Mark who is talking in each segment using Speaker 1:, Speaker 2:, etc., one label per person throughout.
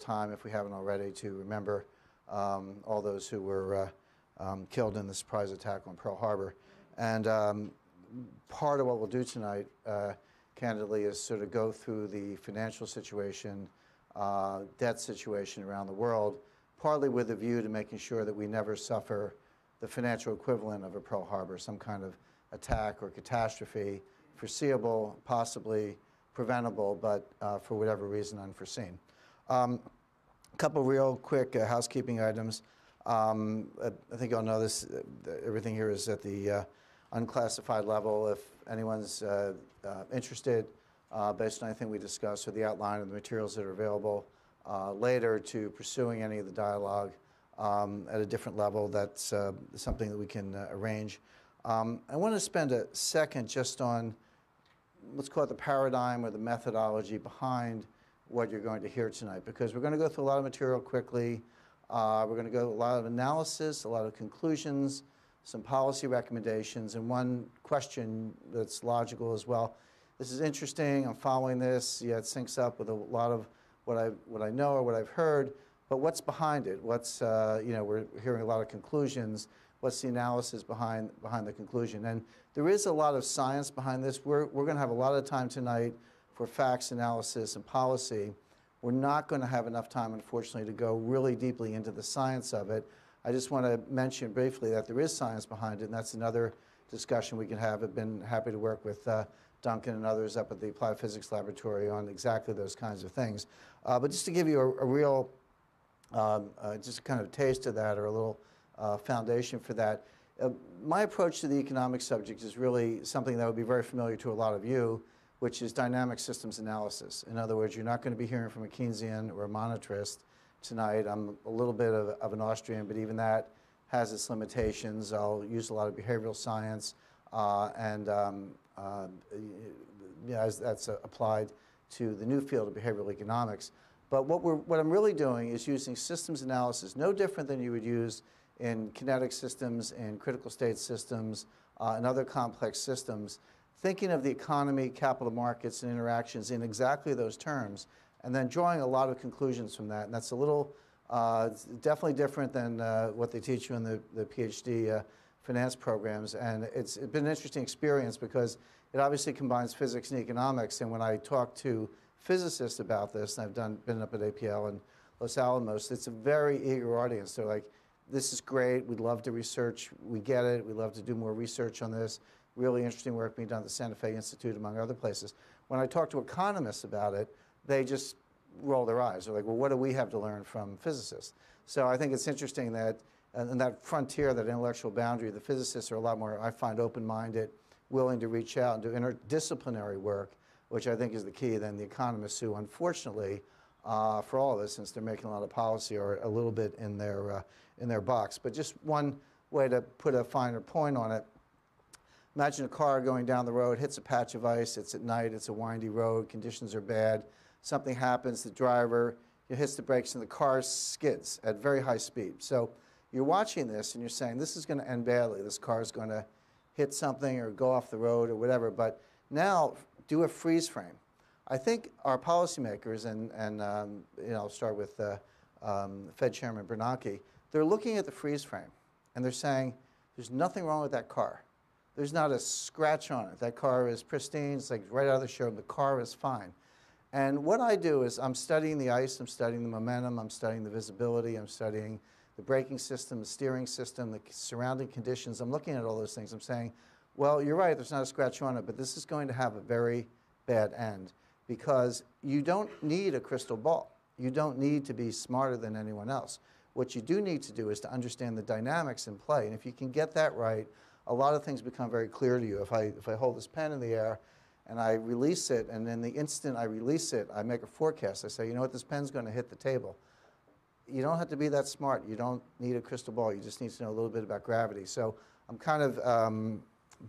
Speaker 1: time, if we haven't already, to remember all those who were killed in the surprise attack on Pearl Harbor. And part of what we'll do tonight, candidly, is sort of go through the financial situation, debt situation around the world, partly with a view to making sure that we never suffer the financial equivalent of a Pearl Harbor, some kind of attack or catastrophe, foreseeable, possibly preventable, but for whatever reason unforeseen. A couple real quick housekeeping items. I think you'll know this, everything here is at the unclassified level. If anyone's interested, based on anything we discussed or the outline of the materials that are available later to pursuing any of the dialogue at a different level, that's something that we can arrange. I want to spend a second just on, let's call it the paradigm or the methodology behind what you're going to hear tonight, because we're going to go through a lot of material quickly. We're going to go through a lot of analysis, a lot of conclusions, some policy recommendations, and one question that's logical as well. This is interesting, I'm following this, yeah, it syncs up with a lot of what I know or what I've heard, but what's behind it? What's, you know, we're hearing a lot of conclusions. What's the analysis behind the conclusion? And there is a lot of science behind this. We're going to have a lot of time tonight for facts, analysis, and policy. We're not going to have enough time, unfortunately, to go really deeply into the science of it. I just want to mention briefly that there is science behind it, and that's another discussion we can have. I've been happy to work with Duncan and others up at the Applied Physics Laboratory on exactly those kinds of things. But just to give you a real, just kind of taste of that, or a little foundation for that, my approach to the economic subject is really something that would be very familiar to a lot of you, which is dynamic systems analysis. In other words, you're not going to be hearing from a Keynesian or a monetarist tonight. I'm a little bit of an Austrian, but even that has its limitations. I'll use a lot of behavioral science, and as that's applied to the new field of behavioral economics. But what I'm really doing is using systems analysis, no different than you would use in kinetic systems, in critical state systems, and other complex systems, thinking of the economy, capital markets, and interactions in exactly those terms, and then drawing a lot of conclusions from that. And that's a little, definitely different than what they teach you in the PhD finance programs. And it's been an interesting experience because it obviously combines physics and economics. And when I talk to physicists about this, and I've been up at APL and Los Alamos, it's a very eager audience. They're like, this is great, we'd love to research, we get it, we'd love to do more research on this. Really interesting work being done at the Santa Fe Institute, among other places. When I talk to economists about it, they just roll their eyes. They're like, well, what do we have to learn from physicists? So I think it's interesting that in that frontier, that intellectual boundary, the physicists are a lot more, I find, open-minded, willing to reach out and do interdisciplinary work, which I think is the key, than the economists who, unfortunately, for all of us, since they're making a lot of policy, are a little bit in their box. But just one way to put a finer point on it, imagine a car going down the road, hits a patch of ice, it's at night, it's a windy road, conditions are bad, something happens, the driver hits the brakes and the car skids at very high speed. So you're watching this and you're saying, this is going to end badly, this car is going to hit something or go off the road or whatever. But now do a freeze frame. I think our policymakers, and you know, I'll start with Fed Chairman Bernanke, they're looking at the freeze frame and they're saying, there's nothing wrong with that car. There's not a scratch on it. That car is pristine. It's like right out of the showroom. The car is fine. And what I do is I'm studying the ice, I'm studying the momentum, I'm studying the visibility, I'm studying the braking system, the steering system, the surrounding conditions. I'm looking at all those things. I'm saying, well, you're right, there's not a scratch on it, but this is going to have a very bad end, because you don't need a crystal ball. You don't need to be smarter than anyone else. What you do need to do is to understand the dynamics in play. And if you can get that right, a lot of things become very clear to you. If I hold this pen in the air and I release it, and then the instant I release it, I make a forecast. I say, you know what, this pen's going to hit the table. You don't have to be that smart. You don't need a crystal ball. You just need to know a little bit about gravity. So I'm kind of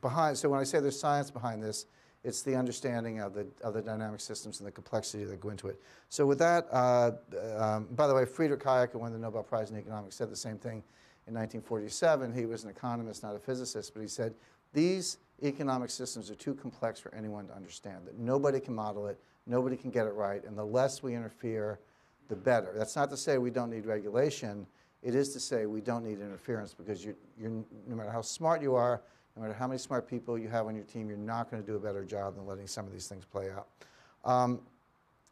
Speaker 1: behind. So when I say there's science behind this, it's the understanding of the dynamic systems and the complexity that go into it. So with that, by the way, Friedrich Hayek, who won the Nobel Prize in Economics, said the same thing in 1947. He was an economist, not a physicist, but he said, these economic systems are too complex for anyone to understand, that nobody can model it, nobody can get it right, and the less we interfere, the better. That's not to say we don't need regulation. It is to say we don't need interference, because no matter how smart you are, no matter how many smart people you have on your team, you're not going to do a better job than letting some of these things play out.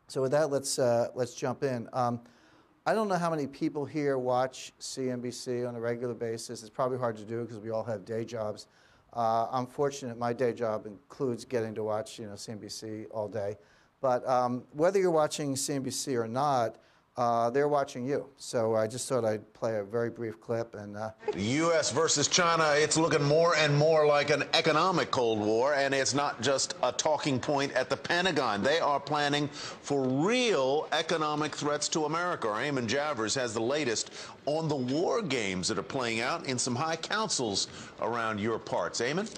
Speaker 1: So with that, let's jump in. I don't know how many people here watch CNBC on a regular basis. It's probably hard to do because we all have day jobs. I'm fortunate my day job includes getting to watch CNBC all day. But whether you're watching CNBC or not, they're watching you. So I just thought I'd play a very brief clip. And
Speaker 2: U.S. versus China, it's looking more and more like an economic Cold War, and it's not just a talking point at the Pentagon. They are planning for real economic threats to America. Our Eamon Javers has the latest on the war games that are playing out in some high councils around your parts. Eamon?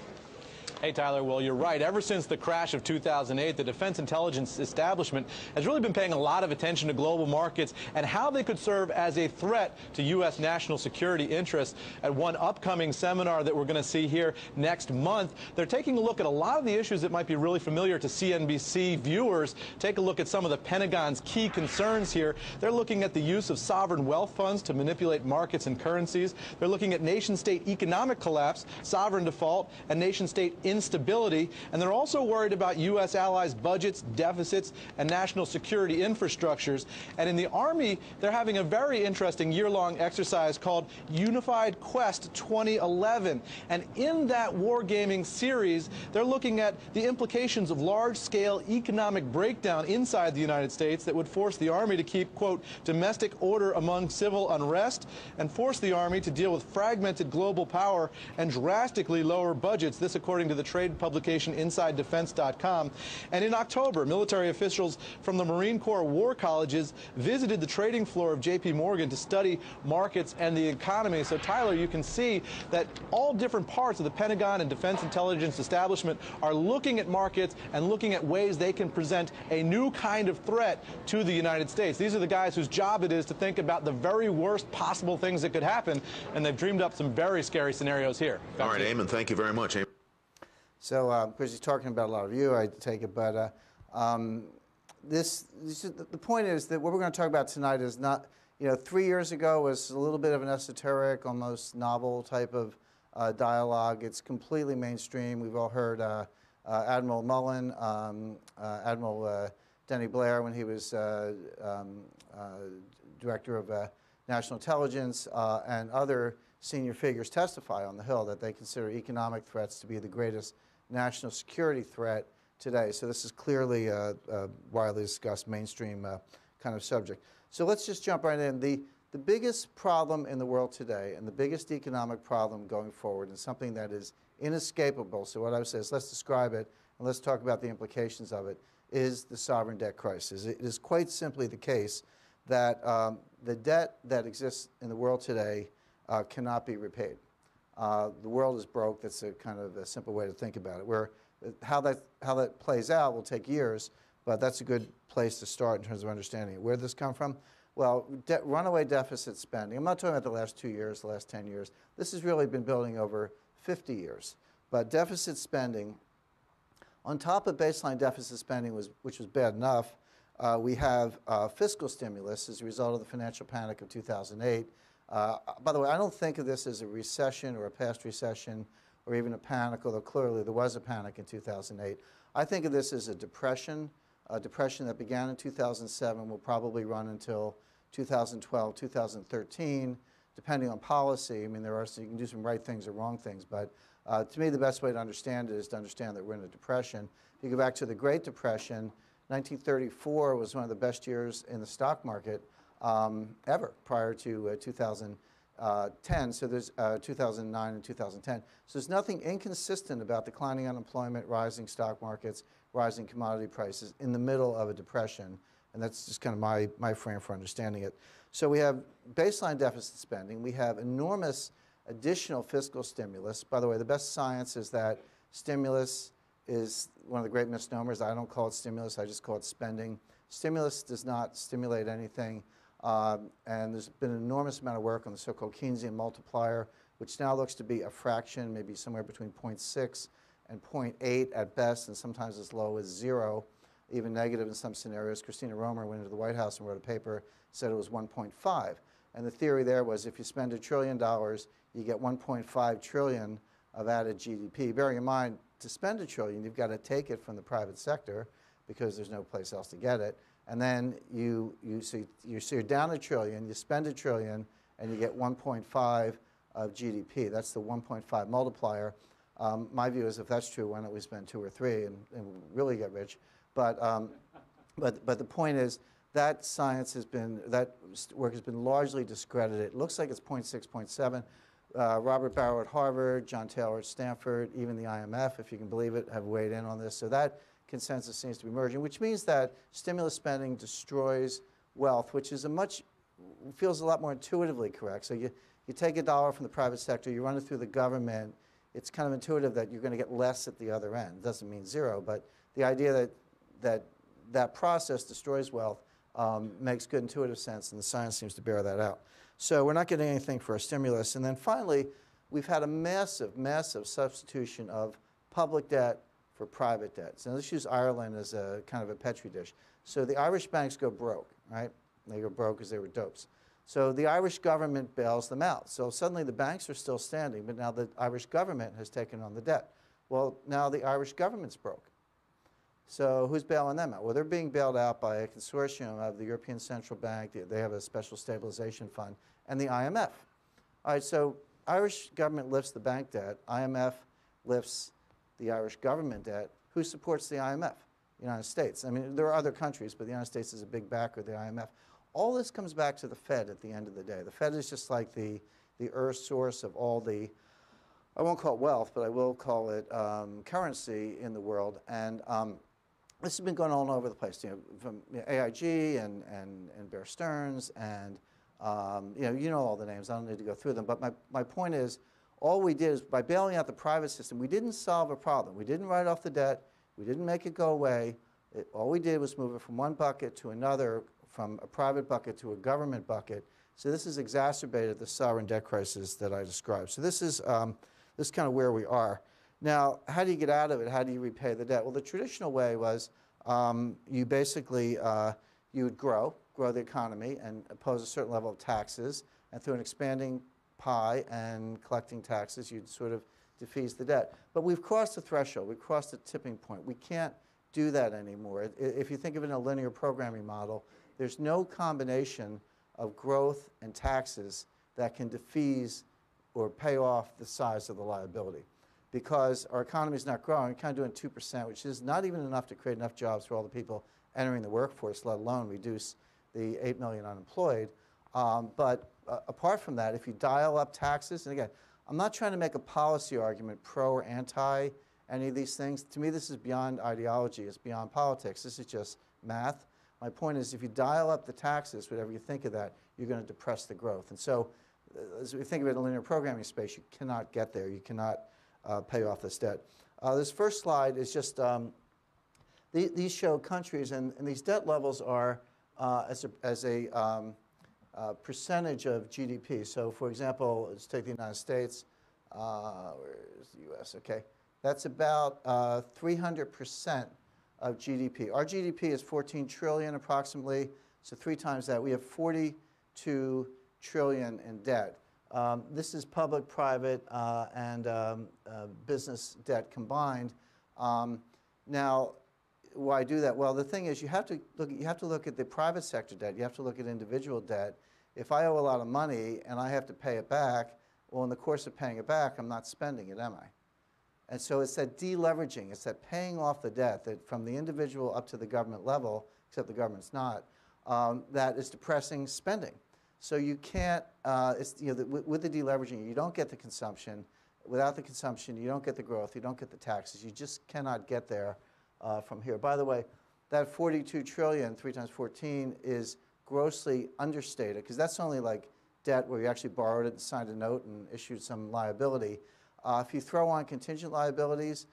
Speaker 3: Hey, Tyler. Well, you're right. Ever since the crash of 2008, the defense intelligence establishment has really been paying a lot of attention to global markets and how they could serve as a threat to U.S. national security interests. At one upcoming seminar that we're going to see here next month, they're taking a look at a lot of the issues that might be really familiar to CNBC viewers. Take a look at some of the Pentagon's key concerns here. They're looking at the use of sovereign wealth funds to manipulate markets and currencies. They're looking at nation-state economic collapse, sovereign default, and nation-state instability, and they're also worried about U.S. allies' budgets, deficits, and national security infrastructures. And in the Army, they're having a very interesting year-long exercise called Unified Quest 2011. And in that wargaming series, they're looking at the implications of large-scale economic breakdown inside the United States that would force the Army to keep, quote, domestic order among civil unrest, and force the Army to deal with fragmented global power and drastically lower budgets. This according to the trade publication InsideDefense.com. And in October, military officials from the Marine Corps war colleges visited the trading floor of J.P. Morgan to study markets and the economy. So, Tyler, you can see that all different parts of the Pentagon and defense intelligence establishment are looking at markets and looking at ways they can present a new kind of threat to the United States. These are the guys whose job it is to think about the very worst possible things that could happen, and they've dreamed up some very scary scenarios here.
Speaker 2: All right, Eamon, thank you very much.
Speaker 1: so, because he's talking about a lot of you, I take it, but the point is that what we're going to talk about tonight is not, 3 years ago was a little bit of an esoteric, almost novel type of dialogue. It's completely mainstream. We've all heard Admiral Mullen, Admiral Denny Blair, when he was Director of National Intelligence, and other senior figures testify on the Hill that they consider economic threats to be the greatest national security threat today. So this is clearly a widely discussed mainstream kind of subject. So let's just jump right in. The biggest problem in the world today, and the biggest economic problem going forward, and something that is inescapable, so what I would say is let's describe it and let's talk about the implications of it, is the sovereign debt crisis. It is quite simply the case that the debt that exists in the world today cannot be repaid. The world is broke. That's a kind of a simple way to think about it. Where how that plays out will take years, but that's a good place to start in terms of understanding it. Where did this come from? Well, runaway deficit spending. I'm not talking about the last 2 years, the last 10 years. This has really been building over 50 years. But deficit spending, on top of baseline deficit spending, which was bad enough, we have fiscal stimulus as a result of the financial panic of 2008. By the way, I don't think of this as a recession or a past recession or even a panic, although clearly there was a panic in 2008. I think of this as a depression that began in 2007, will probably run until 2012, 2013, depending on policy. I mean, you can do some right things or wrong things, but to me the best way to understand it is to understand that we're in a depression. If you go back to the Great Depression, 1934 was one of the best years in the stock market ever prior to 2010. So there's 2009 and 2010. So there's nothing inconsistent about declining unemployment, rising stock markets, rising commodity prices in the middle of a depression. And that's just kind of my frame for understanding it. So we have baseline deficit spending. We have enormous additional fiscal stimulus. By the way, the best science is that stimulus is one of the great misnomers. I don't call it stimulus. I just call it spending. Stimulus does not stimulate anything. And there's been an enormous amount of work on the so-called Keynesian multiplier, which now looks to be a fraction, maybe somewhere between 0.6 and 0.8 at best, and sometimes as low as 0, even negative in some scenarios. Christina Romer went into the White House and wrote a paper said it was 1.5. And the theory there was if you spend $1 trillion, you get 1.5 trillion of added GDP. Bearing in mind, to spend $1 trillion, you've got to take it from the private sector because there's no place else to get it. And then you're down $1 trillion, you spend $1 trillion, and you get 1.5 of GDP. That's the 1.5 multiplier. My view is if that's true, why don't we spend 2 or 3 and really get rich? But the point is that science has been, that work has been largely discredited. It looks like it's 0.6, 0.7. Robert Barrow at Harvard, John Taylor at Stanford, even the IMF, if you can believe it, have weighed in on this. So that consensus seems to be emerging, which means that stimulus spending destroys wealth, which is feels a lot more intuitively correct. So you take $1 from the private sector, you run it through the government, it's kind of intuitive that you're going to get less at the other end. It doesn't mean zero, but the idea that process destroys wealth makes good intuitive sense, and the science seems to bear that out. So we're not getting anything for our stimulus. And then finally, we've had a massive, massive substitution of public debt for private debt. So let's use Ireland as a kind of a petri dish. So the Irish banks go broke, right? They go broke because they were dopes. So the Irish government bails them out. So suddenly the banks are still standing, but now the Irish government has taken on the debt. Well, now the Irish government's broke. So who's bailing them out? Well, they're being bailed out by a consortium of the European Central Bank. They have a special stabilization fund, and the IMF. All right, so Irish government lifts the bank debt. IMF lifts the Irish government debt. Who supports the IMF? The United States. I mean, there are other countries, but the United States is a big backer of the IMF. All this comes back to the Fed at the end of the day. The Fed is just like the earth source of all the, I won't call it wealth, but I will call it currency in the world. And this has been going on all over the place, from AIG and Bear Stearns, and you know all the names. I don't need to go through them. But my point is, all we did is by bailing out the private system, we didn't solve a problem. We didn't write off the debt. We didn't make it go away. All we did was move it from one bucket to another, from a private bucket to a government bucket. So this has exacerbated the sovereign debt crisis that I described. So this is kind of where we are. Now, how do you get out of it? How do you repay the debt? Well, the traditional way was you basically, you would grow the economy and impose a certain level of taxes, and through an expanding pie and collecting taxes, you'd sort of defease the debt. But we've crossed the threshold. We've crossed the tipping point. We can't do that anymore. If you think of it in a linear programming model, there's no combination of growth and taxes that can defease or pay off the size of the liability. Because our economy is not growing, kind of doing 2%, which is not even enough to create enough jobs for all the people entering the workforce, let alone reduce the 8 million unemployed. But apart from that, if you dial up taxes, and again, I'm not trying to make a policy argument pro or anti any of these things. To me, this is beyond ideology. It's beyond politics. This is just math. My point is, if you dial up the taxes, whatever you think of that, you're going to depress the growth. And so, as we think of it in a linear programming space, you cannot get there. You cannot pay off this debt. This first slide is just, these show countries, and these debt levels are as a percentage of GDP. So for example, let's take the United States. Where's the US? Okay. That's about 300% of GDP. Our GDP is 14 trillion approximately, so 3 times that. We have 42 trillion in debt. This is public, private, and business debt combined. Now, why do that? Well, the thing is, you have to look at the private sector debt. You have to look at individual debt. If I owe a lot of money and I have to pay it back, well, in the course of paying it back, I'm not spending it, am I? And so it's that deleveraging, it's that paying off the debt that from the individual up to the government level, except the government's not, that is depressing spending. So you can't, with the deleveraging, you don't get the consumption. Without the consumption, you don't get the growth, you don't get the taxes. You just cannot get there from here. By the way, that 42 trillion, 3 times 14, is grossly understated, because that's only like debt where you actually borrowed it and signed a note and issued some liability. If you throw on contingent liabilities,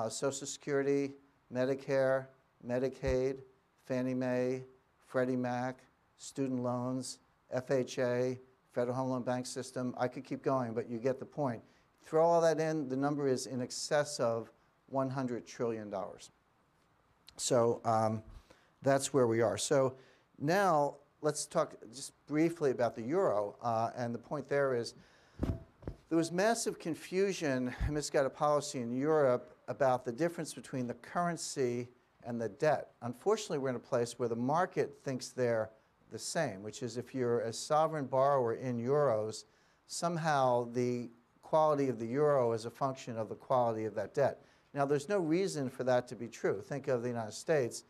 Speaker 1: Social Security, Medicare, Medicaid, Fannie Mae, Freddie Mac, student loans, FHA, Federal Home Loan Bank System, I could keep going, but you get the point. Throw all that in, the number is in excess of $100 trillion. So that's where we are. So now let's talk just briefly about the euro. And the point there is there was massive confusion and misguided policy in Europe about the difference between the currency and the debt. Unfortunately, we're in a place where the market thinks they're the same, which is if you're a sovereign borrower in euros, somehow the quality of the euro is a function of the quality of that debt. Now, there's no reason for that to be true. Think of the United States.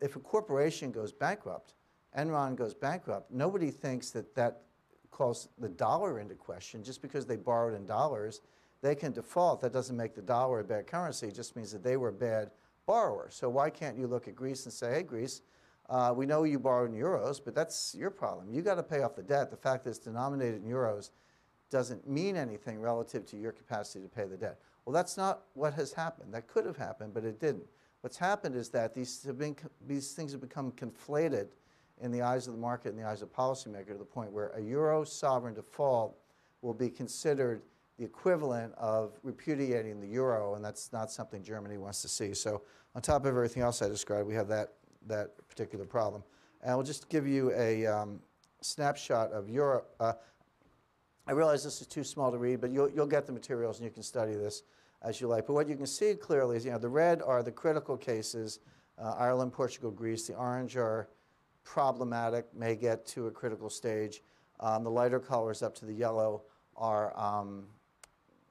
Speaker 1: If a corporation goes bankrupt, Enron goes bankrupt, nobody thinks that that calls the dollar into question. Just because they borrowed in dollars, they can default. That doesn't make the dollar a bad currency. It just means that they were a bad borrower. So why can't you look at Greece and say, hey, Greece, we know you borrowed in euros, but that's your problem. You got to pay off the debt. The fact that it's denominated in euros doesn't mean anything relative to your capacity to pay the debt. Well, that's not what has happened. That could have happened, but it didn't. What's happened is that these things have become conflated in the eyes of the market and the eyes of policymakers to the point where a euro sovereign default will be considered the equivalent of repudiating the euro, and that's not something Germany wants to see. So on top of everything else I described, we have that particular problem. And I'll just give you a snapshot of Europe. I realize this is too small to read, but you'll get the materials and you can study this as you like. But what you can see clearly is, the red are the critical cases, Ireland, Portugal, Greece. The orange are problematic, may get to a critical stage. The lighter colors up to the yellow are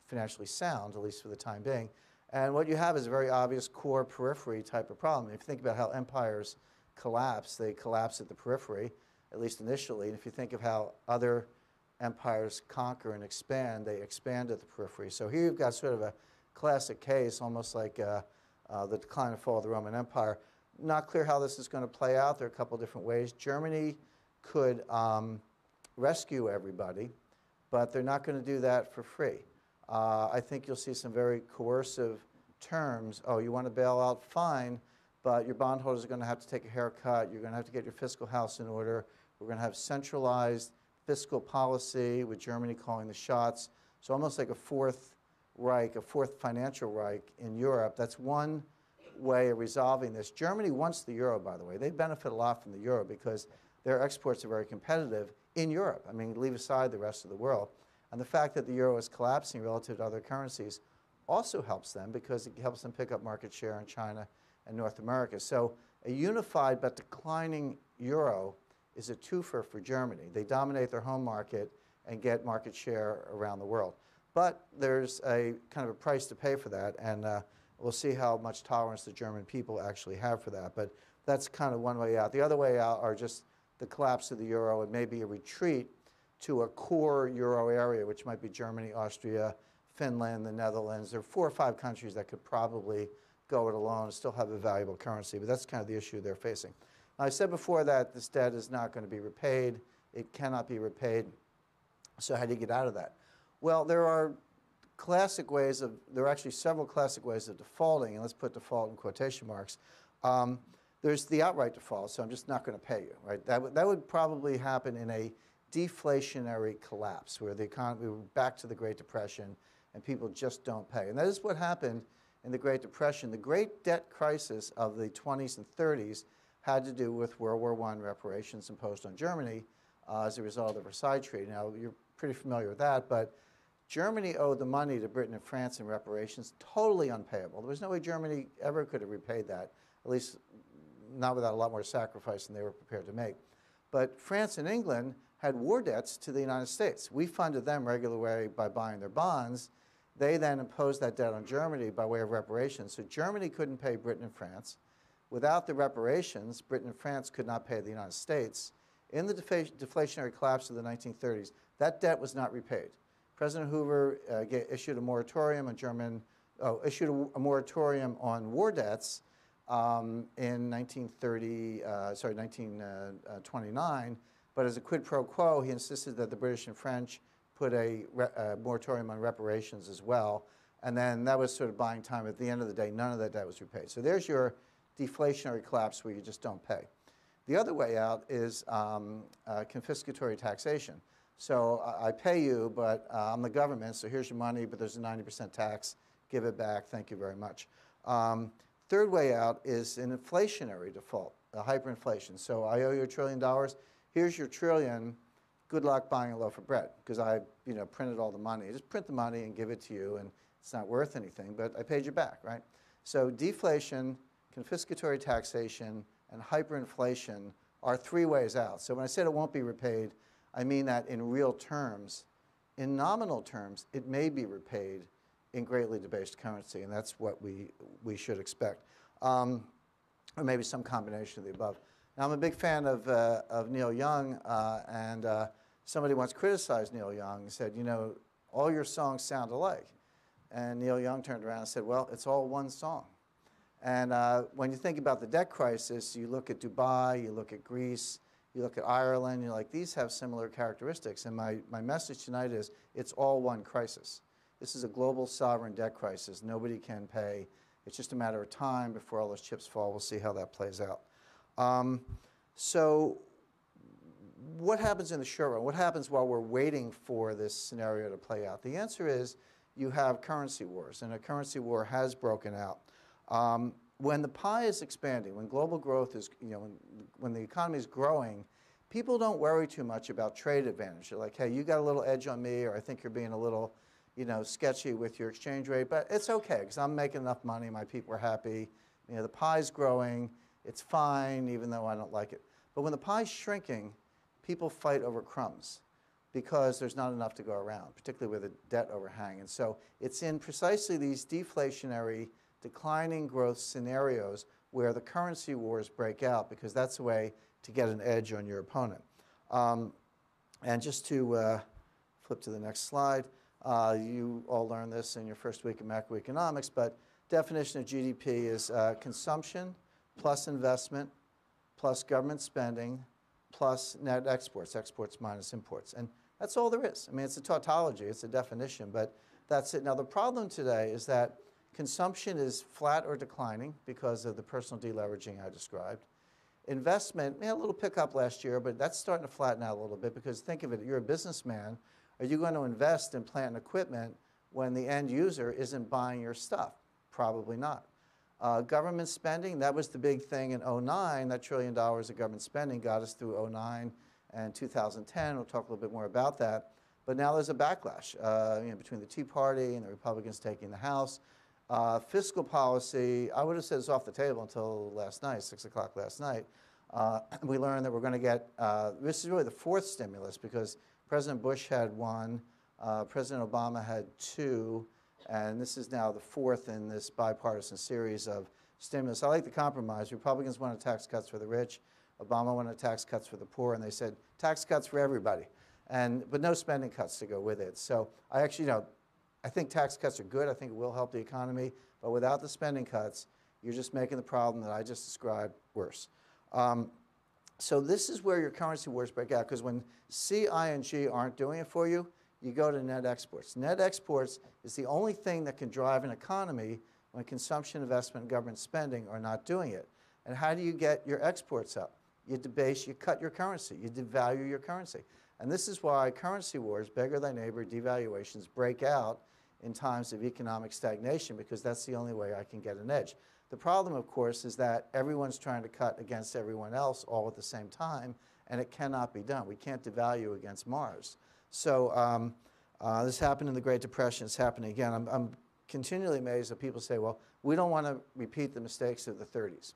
Speaker 1: financially sound, at least for the time being. And what you have is a very obvious core periphery type of problem. If you think about how empires collapse, they collapse at the periphery, at least initially. And if you think of how other empires conquer and expand, they expand at the periphery. So here you've got sort of a classic case, almost like the decline and fall of the Roman Empire. Not clear how this is going to play out. There are a couple different ways. Germany could rescue everybody, but they're not going to do that for free. I think you'll see some very coercive terms. Oh, you want to bail out? Fine, but your bondholders are going to have to take a haircut. You're going to have to get your fiscal house in order. We're going to have centralized fiscal policy with Germany calling the shots. So almost like a fourth Reich, a fourth financial Reich in Europe. That's one way of resolving this. Germany wants the euro, by the way. They benefit a lot from the euro because their exports are very competitive in Europe. I mean, leave aside the rest of the world. And the fact that the euro is collapsing relative to other currencies also helps them because it helps them pick up market share in China and North America. So a unified but declining euro is a twofer for Germany. They dominate their home market and get market share around the world. But there's a kind of a price to pay for that, and we'll see how much tolerance the German people actually have for that. But that's kind of one way out. The other way out are just the collapse of the euro and maybe a retreat to a core euro area, which might be Germany, Austria, Finland, the Netherlands. There are 4 or 5 countries that could probably go it alone and still have a valuable currency, but that's kind of the issue they're facing. Now, I said before that this debt is not going to be repaid. It cannot be repaid. So how do you get out of that? Well, there are actually several classic ways of defaulting, and let's put default in quotation marks. There's the outright default, so I'm just not going to pay you, right? That would probably happen in a deflationary collapse where the economy, we're back to the Great Depression and people just don't pay. And that is what happened in the Great Depression. The great debt crisis of the 20s and 30s had to do with World War I reparations imposed on Germany as a result of the Versailles Treaty. Now, you're pretty familiar with that, but Germany owed the money to Britain and France in reparations, totally unpayable. There was no way Germany ever could have repaid that, at least not without a lot more sacrifice than they were prepared to make. But France and England had war debts to the United States. We funded them regularly by buying their bonds. They then imposed that debt on Germany by way of reparations. So Germany couldn't pay Britain and France. Without the reparations, Britain and France could not pay the United States. In the deflationary collapse of the 1930s, that debt was not repaid. President Hoover issued a moratorium on war debts in 1929, but as a quid pro quo, he insisted that the British and French put a moratorium on reparations as well, and then that was sort of buying time. At the end of the day, none of that debt was repaid. So there's your deflationary collapse where you just don't pay. The other way out is confiscatory taxation. So I pay you, but I'm the government, so here's your money, but there's a 90% tax. Give it back. Thank you very much. Third way out is an inflationary default, a hyperinflation. So I owe you $1 trillion. here's your trillion, good luck buying a loaf of bread, because I printed all the money. Just print the money and give it to you, and it's not worth anything, but I paid you back, right? So deflation, confiscatory taxation, and hyperinflation are 3 ways out. So when I said it won't be repaid, I mean that in real terms. In nominal terms, it may be repaid in greatly debased currency, and that's what we should expect. Or maybe some combination of the above. Now, I'm a big fan of Neil Young, and somebody once criticized Neil Young and said, all your songs sound alike. And Neil Young turned around and said, well, it's all one song. And when you think about the debt crisis, you look at Dubai, you look at Greece, you look at Ireland, you're like, these have similar characteristics. And my message tonight is, it's all one crisis. This is a global sovereign debt crisis. Nobody can pay. It's just a matter of time before all those chips fall. We'll see how that plays out. So what happens in the short run? What happens while we're waiting for this scenario to play out? The answer is you have currency wars, and a currency war has broken out. When the pie is expanding, when global growth is, when the economy is growing, people don't worry too much about trade advantage. They're like, hey, you got a little edge on me, or I think you're being a little, sketchy with your exchange rate, but it's okay, because I'm making enough money, my people are happy, the pie's growing, it's fine, even though I don't like it. But when the pie's shrinking, people fight over crumbs, because there's not enough to go around, particularly with a debt overhang. And so it's in precisely these deflationary, declining growth scenarios where the currency wars break out, because that's a way to get an edge on your opponent. And just to flip to the next slide, you all learned this in your first week of macroeconomics, but definition of GDP is consumption plus investment plus government spending plus net exports, exports minus imports. And that's all there is. I mean, it's a tautology, it's a definition, but that's it. Now, the problem today is that consumption is flat or declining because of the personal deleveraging I described. Investment, a little pickup last year, but that's starting to flatten out a little bit, because think of it, you're a businessman. Are you going to invest in plant and equipment when the end user isn't buying your stuff? Probably not. Government spending, that was the big thing in 2009. That $1 trillion of government spending got us through 2009 and 2010. We'll talk a little bit more about that. But now there's a backlash between the Tea Party and the Republicans taking the House. Fiscal policy, I would have said it's off the table until last night, 6 o'clock last night. We learned that we're going to get, this is really the 4th stimulus, because President Bush had 1, President Obama had 2, and this is now the 4th in this bipartisan series of stimulus. I like the compromise. Republicans wanted tax cuts for the rich. Obama wanted tax cuts for the poor, and they said tax cuts for everybody, but no spending cuts to go with it. So I actually, I think tax cuts are good. I think it will help the economy. But without the spending cuts, you're just making the problem that I just described worse. So this is where your currency wars break out, because when C, I, and G aren't doing it for you, you go to net exports. Net exports is the only thing that can drive an economy when consumption, investment, and government spending are not doing it. And how do you get your exports up? You debase, you cut your currency, you devalue your currency. And this is why currency wars, beggar thy neighbor, devaluations break out in times of economic stagnation, because that's the only way I can get an edge. The problem, of course, is that everyone's trying to cut against everyone else all at the same time, and it cannot be done. We can't devalue against Mars. So this happened in the Great Depression. It's happening again. I'm continually amazed that people say, well, we don't want to repeat the mistakes of the 30s.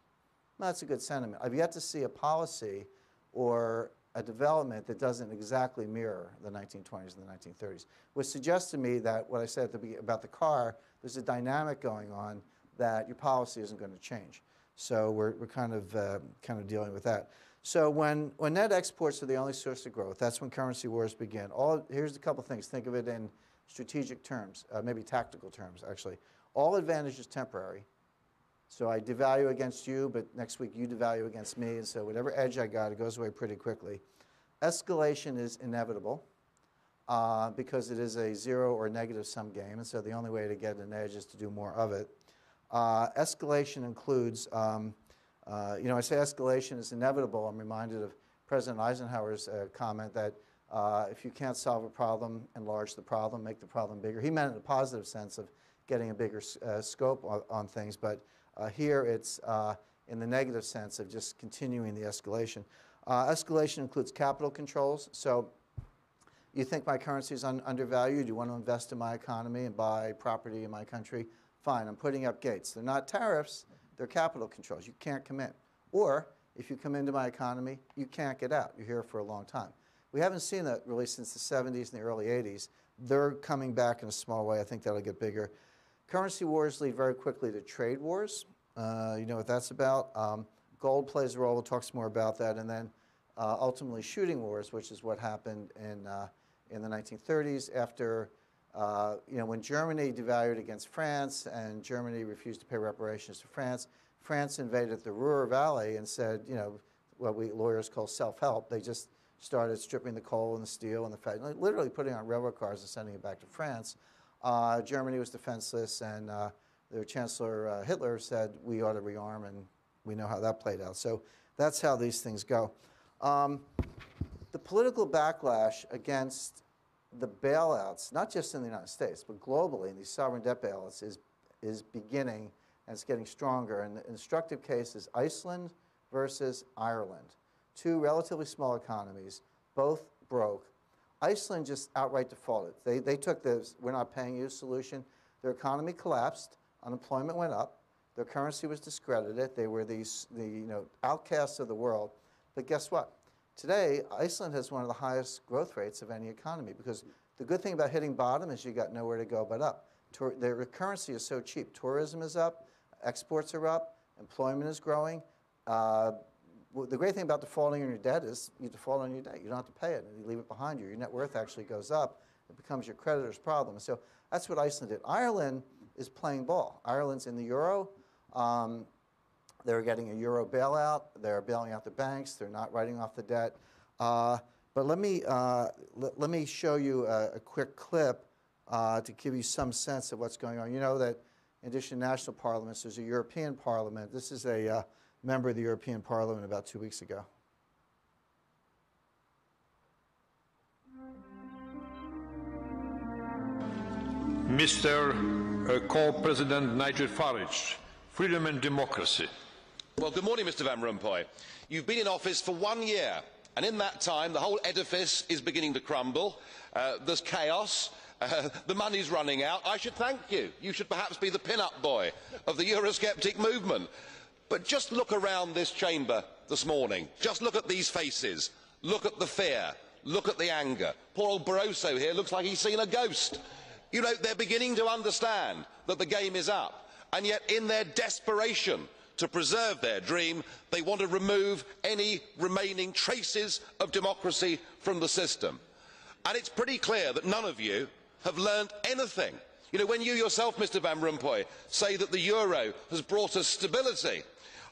Speaker 1: Well, that's a good sentiment. I've yet to see a policy or a development that doesn't exactly mirror the 1920s and the 1930s, which suggests to me that what I said at the beginning about the car, there's a dynamic going on that your policy isn't going to change. So we're kind of dealing with that. So when net exports are the only source of growth, that's when currency wars begin. Here's a couple things. Think of it in strategic terms, maybe tactical terms, actually. All advantage is temporary. So I devalue against you, but next week you devalue against me, and so whatever edge I got, it goes away pretty quickly. Escalation is inevitable because it is a zero or negative sum game, and so the only way to get an edge is to do more of it. Escalation includes, I say escalation is inevitable. I'm reminded of President Eisenhower's comment that if you can't solve a problem, enlarge the problem, make the problem bigger. He meant it in a positive sense of getting a bigger scope on things, but here it's in the negative sense of just continuing the escalation. Escalation includes capital controls. So you think my currency is undervalued, you want to invest in my economy and buy property in my country, fine, I'm putting up gates. They're not tariffs, they're capital controls. You can't come in. Or if you come into my economy, you can't get out. You're here for a long time. We haven't seen that really since the 70s and the early 80s. They're coming back in a small way. I think that'll get bigger. Currency wars lead very quickly to trade wars. You know what that's about. Gold plays a role. We'll talk some more about that. And then ultimately shooting wars, which is what happened in the 1930s after, you know, when Germany devalued against France and Germany refused to pay reparations to France. France invaded the Ruhr Valley and said, you know, what we lawyers call self-help. They just started stripping the coal and the steel and the fat, literally putting on railroad cars and sending it back to France. Germany was defenseless, and their Chancellor Hitler said we ought to rearm, and we know how that played out. So that's how these things go. The political backlash against the bailouts, not just in the United States, but globally, in these sovereign debt bailouts, is beginning, and it's getting stronger. And the instructive case is Iceland versus Ireland. Two relatively small economies, both broke. Iceland just outright defaulted. They took the "we're not paying you" solution. Their economy collapsed, unemployment went up, their currency was discredited. They were the outcasts of the world. But guess what? Today, Iceland has one of the highest growth rates of any economy, because the good thing about hitting bottom is you got nowhere to go but up. Their currency is so cheap. Tourism is up, exports are up, employment is growing. The great thing about defaulting on your debt is you default on your debt. You don't have to pay it, and you leave it behind you. Your net worth actually goes up. It becomes your creditor's problem. So that's what Iceland did. Ireland is playing ball. Ireland's in the euro. They're getting a euro bailout. They're bailing out the banks. They're not writing off the debt. But let me show you a quick clip to give you some sense of what's going on. You know that in addition to national parliaments, there's a European Parliament. This is a member of the European Parliament about 2 weeks ago.
Speaker 4: Mr. Co-President Nigel Farage, freedom and democracy.
Speaker 5: Well, good morning, Mr. Van Rompuy. You've been in office for 1 year, and in that time, the whole edifice is beginning to crumble. There's chaos. The money's running out. I should thank you. You should perhaps be the pin-up boy of the Eurosceptic movement. But just look around this chamber this morning. Just look at these faces. Look at the fear. Look at the anger. Poor old Barroso here looks like he's seen a ghost. You know, they're beginning to understand that the game is up. And yet, in their desperation to preserve their dream, they want to remove any remaining traces of democracy from the system. And it's pretty clear that none of you have learned anything. You know, when you yourself, Mr. Van Rompuy, say that the euro has brought us stability,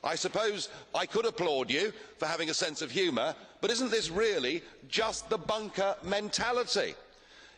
Speaker 5: I suppose I could applaud you for having a sense of humour, but isn't this really just the bunker mentality?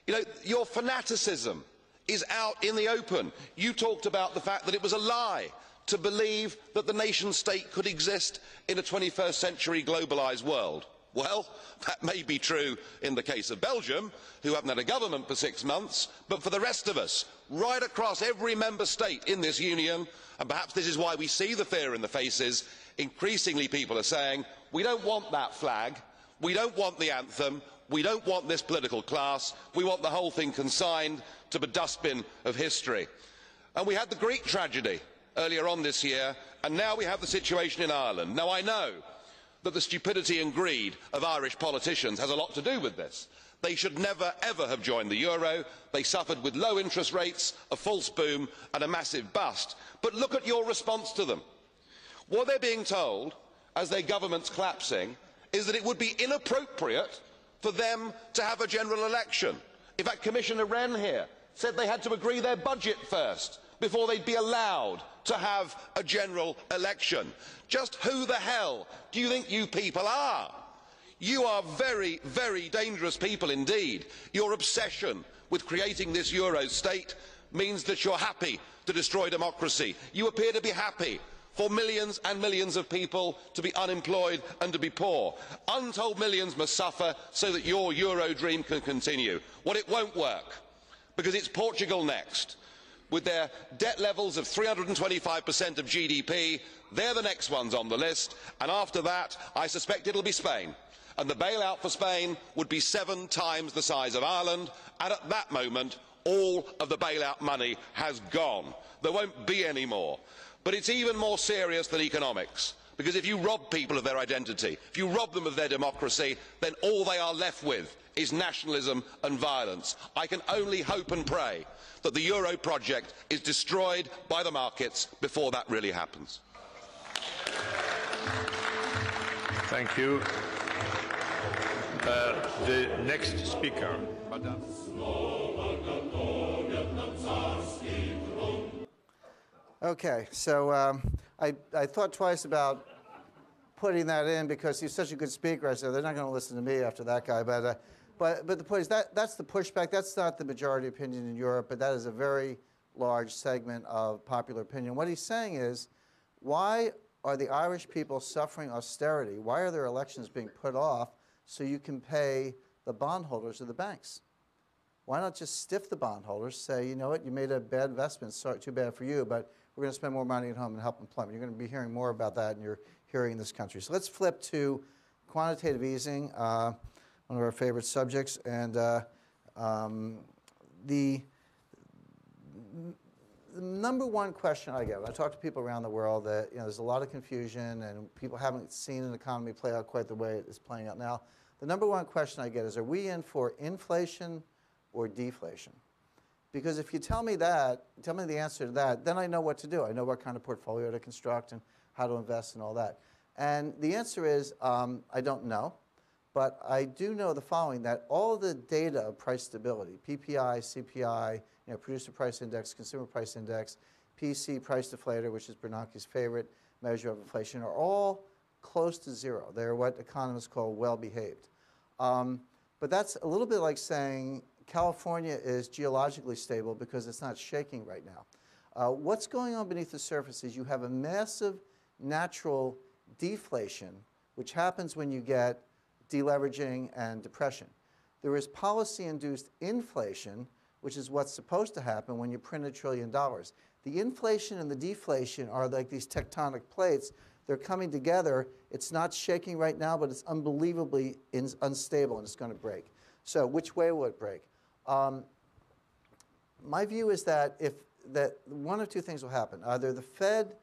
Speaker 5: You know, your fanaticism is out in the open. You talked about the fact that it was a lie to believe that the nation-state could exist in a 21st century globalised world. Well, that may be true in the case of Belgium, who haven't had a government for 6 months, but for the rest of us, right across every member state in this union, and perhaps this is why we see the fear in the faces, increasingly people are saying, we don't want that flag, we don't want the anthem, we don't want this political class, we want the whole thing consigned to the dustbin of history. And we had the Greek tragedy earlier on this year, and now we have the situation in Ireland. Now, I know that the stupidity and greed of Irish politicians has a lot to do with this. They should never, ever have joined the euro. They suffered with low interest rates, a false boom and a massive bust. But look at your response to them. What they're being told, as their government's collapsing, is that it would be inappropriate for them to have a general election. In fact, Commissioner Wren here said they had to agree their budget first before they'd be allowed to have a general election. Just who the hell do you think you people are? You are very, very dangerous people indeed. Your obsession with creating this Euro state means that you're happy to destroy democracy. You appear to be happy for millions and millions of people to be unemployed and to be poor. Untold millions must suffer so that your Euro dream can continue. Well, it won't work, because it's Portugal next. with their debt levels of 325% of GDP. They're the next ones on the list, and after that, I suspect it'll be Spain. And the bailout for Spain would be 7 times the size of Ireland, and at that moment, all of the bailout money has gone. There won't be any more. But it's even more serious than economics, because if you rob people of their identity, if you rob them of their democracy, then all they are left with is nationalism and violence. I can only hope and pray that the Euro project is destroyed by the markets before that really happens.
Speaker 4: Thank you. The next speaker, Madam.
Speaker 1: Okay, so I thought twice about putting that in because he's such a good speaker. I said they're not going to listen to me after that guy. But the point is that's the pushback. That's not the majority opinion in Europe, but that is a very large segment of popular opinion. What he's saying is, why are the Irish people suffering austerity? Why are their elections being put off so you can pay the bondholders of the banks? Why not just stiff the bondholders, say, you know what, you made a bad investment, sorry, too bad for you, but we're going to spend more money at home and help employment. You're going to be hearing more about that in your hearing in this country. So let's flip to quantitative easing, one of our favorite subjects. And the number one question I get when I talk to people around the world, that there's a lot of confusion and people haven't seen an economy play out quite the way it is playing out now. The number one question I get is, are we in for inflation or deflation? Because if you tell me that, tell me the answer to that, then I know what to do. I know what kind of portfolio to construct and how to invest and all that. And the answer is, I don't know. But I do know the following, that all the data of price stability, PPI, CPI, producer price index, consumer price index, PC, price deflator, which is Bernanke's favorite measure of inflation, are all close to zero. They're what economists call well-behaved. But that's a little bit like saying California is geologically stable because it's not shaking right now. What's going on beneath the surface is you have a massive natural deflation, which happens when you get deleveraging and depression. There is policy-induced inflation, which is what's supposed to happen when you print $1 trillion. The inflation and the deflation are like these tectonic plates. They're coming together. It's not shaking right now, but it's unbelievably unstable, and it's going to break. So which way will it break? My view is that one of two things will happen. Either the Fed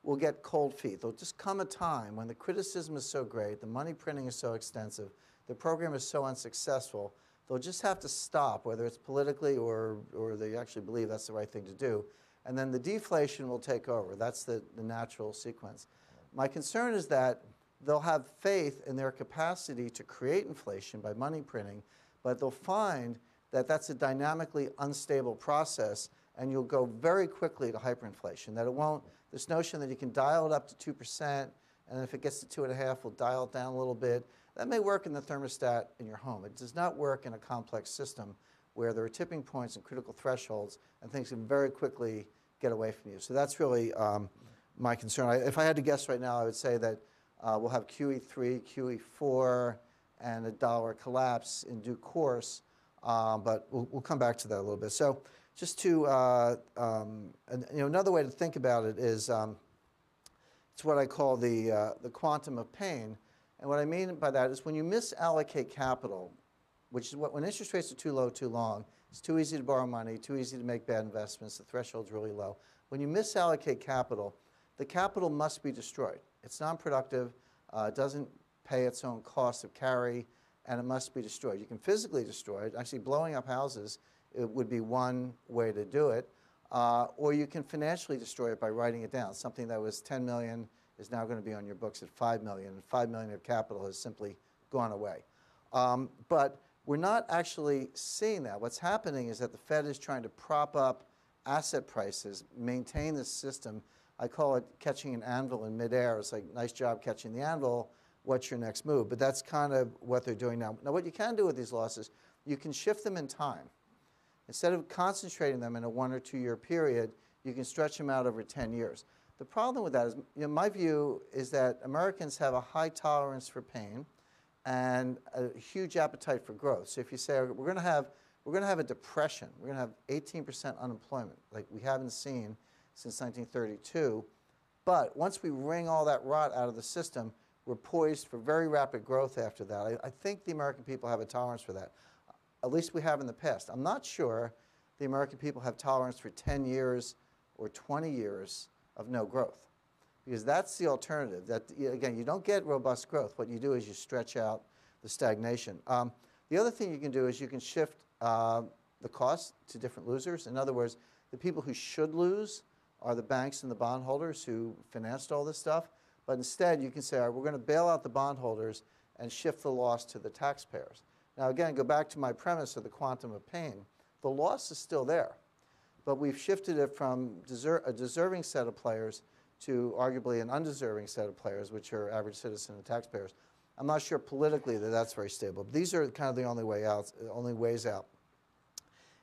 Speaker 1: will get cold feet. There'll just come a time when the criticism is so great, the money printing is so extensive, the program is so unsuccessful, they'll just have to stop, whether it's politically or they actually believe that's the right thing to do. And then the deflation will take over. That's the natural sequence. My concern is that they'll have faith in their capacity to create inflation by money printing, but they'll find that that's a dynamically unstable process, and you'll go very quickly to hyperinflation, that it won't, this notion that you can dial it up to 2%, and if it gets to 2.5%, we'll dial it down a little bit. That may work in the thermostat in your home. It does not work in a complex system where there are tipping points and critical thresholds, and things can very quickly get away from you. So that's really my concern. If I had to guess right now, I would say that we'll have QE3, QE4, and a dollar collapse in due course, but we'll come back to that a little bit. So just to, another way to think about it is it's what I call the quantum of pain. And what I mean by that is when you misallocate capital, which is when interest rates are too low, too long, it's too easy to borrow money, too easy to make bad investments, the threshold's really low. When you misallocate capital, the capital must be destroyed. It's non-productive, it doesn't pay its own cost of carry, and it must be destroyed. You can physically destroy it. Actually, blowing up houses, it would be one way to do it. Or you can financially destroy it by writing it down. Something that was $10 million is now going to be on your books at $5 million, and $5 million of capital has simply gone away. But we're not actually seeing that. What's happening is that the Fed is trying to prop up asset prices, maintain this system. I call it catching an anvil in midair. It's like, nice job catching the anvil. What's your next move? But that's kind of what they're doing now. Now, what you can do with these losses, you can shift them in time. Instead of concentrating them in a 1 or 2 year period, you can stretch them out over 10 years. The problem with that is, my view is that Americans have a high tolerance for pain and a huge appetite for growth. So if you say we're going to have we're going to have a depression. We're going to have 18% unemployment, like we haven't seen since 1932. But once we wring all that rot out of the system, we're poised for very rapid growth after that. I think the American people have a tolerance for that. At least we have in the past. I'm not sure the American people have tolerance for 10 years or 20 years of no growth, because that's the alternative. That, again, you don't get robust growth. What you do is you stretch out the stagnation. The other thing you can do is you can shift the cost to different losers. In other words, the people who should lose are the banks and the bondholders who financed all this stuff. But instead, you can say, all right, we're going to bail out the bondholders and shift the loss to the taxpayers. Now, again, go back to my premise of the quantum of pain. The loss is still there, but we've shifted it from a deserving set of players to arguably an undeserving set of players, which are average citizen and taxpayers. I'm not sure politically that that's very stable. But these are kind of the only ways out.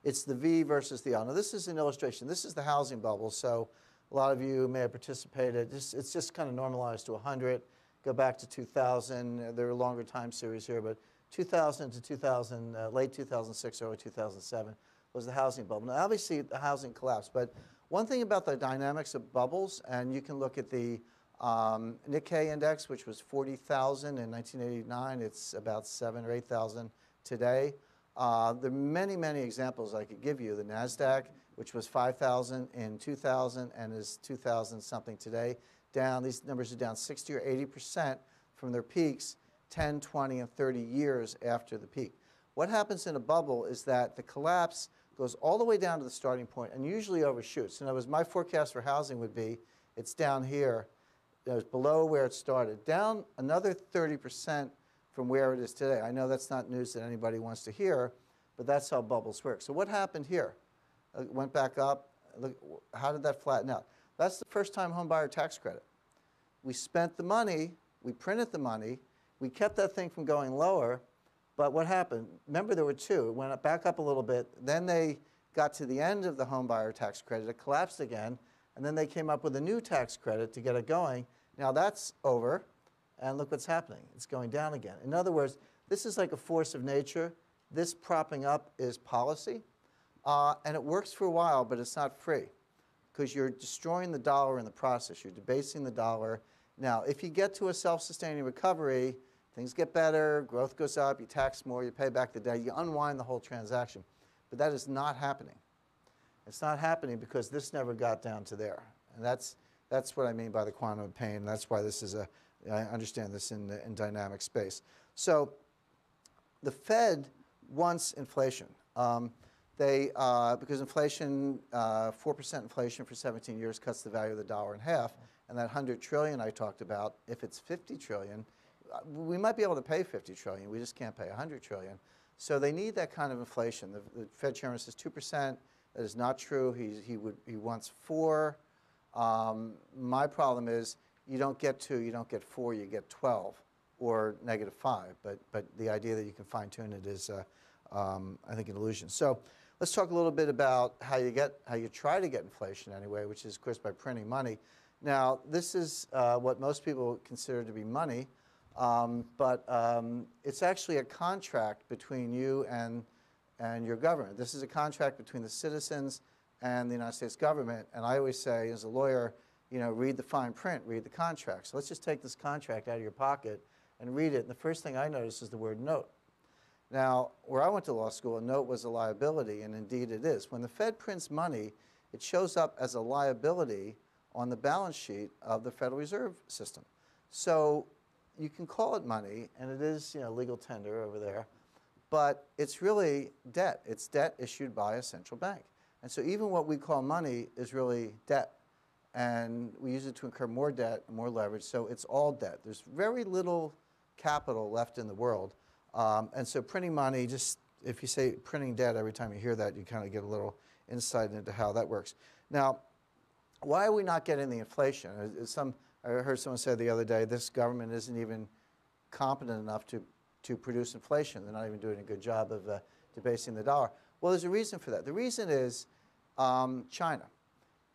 Speaker 1: It's the V versus the L. Now, this is an illustration. This is the housing bubble. So a lot of you may have participated. It's just kind of normalized to 100. Go back to 2000. There are longer time series here, but 2000 to 2000, late 2006, early 2007 was the housing bubble. Now, obviously, the housing collapsed. But one thing about the dynamics of bubbles, and you can look at the Nikkei index, which was 40,000 in 1989. It's about 7,000 or 8,000 today. There are many, many examples I could give you. The NASDAQ, which was 5,000 in 2000 and is 2,000 something today, down. These numbers are down 60 or 80% from their peaks 10, 20, and 30 years after the peak. What happens in a bubble is that the collapse goes all the way down to the starting point and usually overshoots. In other words, my forecast for housing would be it's down here, it's below where it started, down another 30% from where it is today. I know that's not news that anybody wants to hear, but that's how bubbles work. So what happened here? It went back up. Look, how did that flatten out? That's the first-time homebuyer tax credit. We spent the money, we printed the money, we kept that thing from going lower, but what happened? Remember, there were two. It went back up a little bit. Then they got to the end of the homebuyer tax credit. It collapsed again, and then they came up with a new tax credit to get it going. Now that's over, and look what's happening. It's going down again. In other words, this is like a force of nature. This propping up is policy, and it works for a while, but it's not free, because you're destroying the dollar in the process. You're debasing the dollar. Now, if you get to a self-sustaining recovery, things get better, growth goes up, you tax more, you pay back the debt, you unwind the whole transaction. But that is not happening. It's not happening because this never got down to there. And that's what I mean by the quantum of pain. That's why this is I understand this in dynamic space. So the Fed wants inflation. Because inflation, 4% inflation for 17 years cuts the value of the dollar in half. And that 100 trillion I talked about, if it's 50 trillion, we might be able to pay 50 trillion. We just can't pay 100 trillion. So they need that kind of inflation. The Fed chairman says 2%. That is not true. He wants 4. My problem is you don't get 2, you don't get 4, you get 12 or -5. But the idea that you can fine-tune it is, I think, an illusion. So let's talk a little bit about how you try to get inflation anyway, which is, of course, by printing money. Now, this is what most people consider to be money, but it's actually a contract between you and your government. This is a contract between the citizens and the United States government. And I always say, as a lawyer, read the fine print, read the contract. So let's just take this contract out of your pocket and read it. And the first thing I notice is the word note. Now, where I went to law school, a note was a liability, and indeed it is. When the Fed prints money, it shows up as a liability on the balance sheet of the Federal Reserve System. So you can call it money, and it is legal tender over there, but it's really debt. It's debt issued by a central bank. And so even what we call money is really debt. And we use it to incur more debt, more leverage, so it's all debt. There's very little capital left in the world. And so printing money, just if you say printing debt every time you hear that, you kind of get a little insight into how that works. Now, why are we not getting the inflation? I heard someone say the other day, this government isn't even competent enough to produce inflation. They're not even doing a good job of debasing the dollar. Well, there's a reason for that. The reason is China.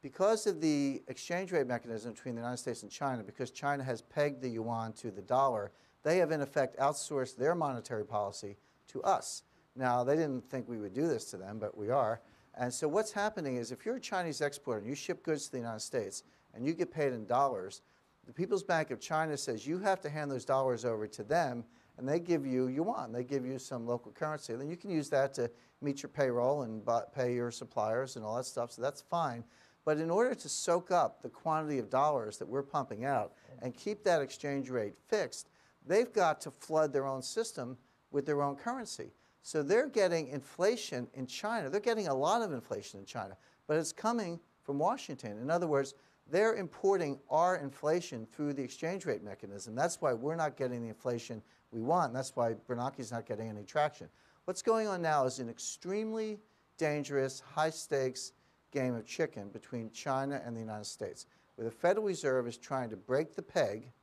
Speaker 1: Because of the exchange rate mechanism between the United States and China, because China has pegged the yuan to the dollar, they have in effect outsourced their monetary policy to us. Now, they didn't think we would do this to them, but we are. And so what's happening is if you're a Chinese exporter and you ship goods to the United States and you get paid in dollars, the People's Bank of China says you have to hand those dollars over to them, and they give you yuan. They give you some local currency. Then you can use that to meet your payroll and pay your suppliers and all that stuff, so that's fine. But in order to soak up the quantity of dollars that we're pumping out and keep that exchange rate fixed, they've got to flood their own system with their own currency. So they're getting inflation in China. They're getting a lot of inflation in China, but it's coming from Washington. In other words, they're importing our inflation through the exchange rate mechanism. That's why we're not getting the inflation we want. And that's why Bernanke's not getting any traction. What's going on now is an extremely dangerous, high-stakes game of chicken between China and the United States, where the Federal Reserve is trying to break the peg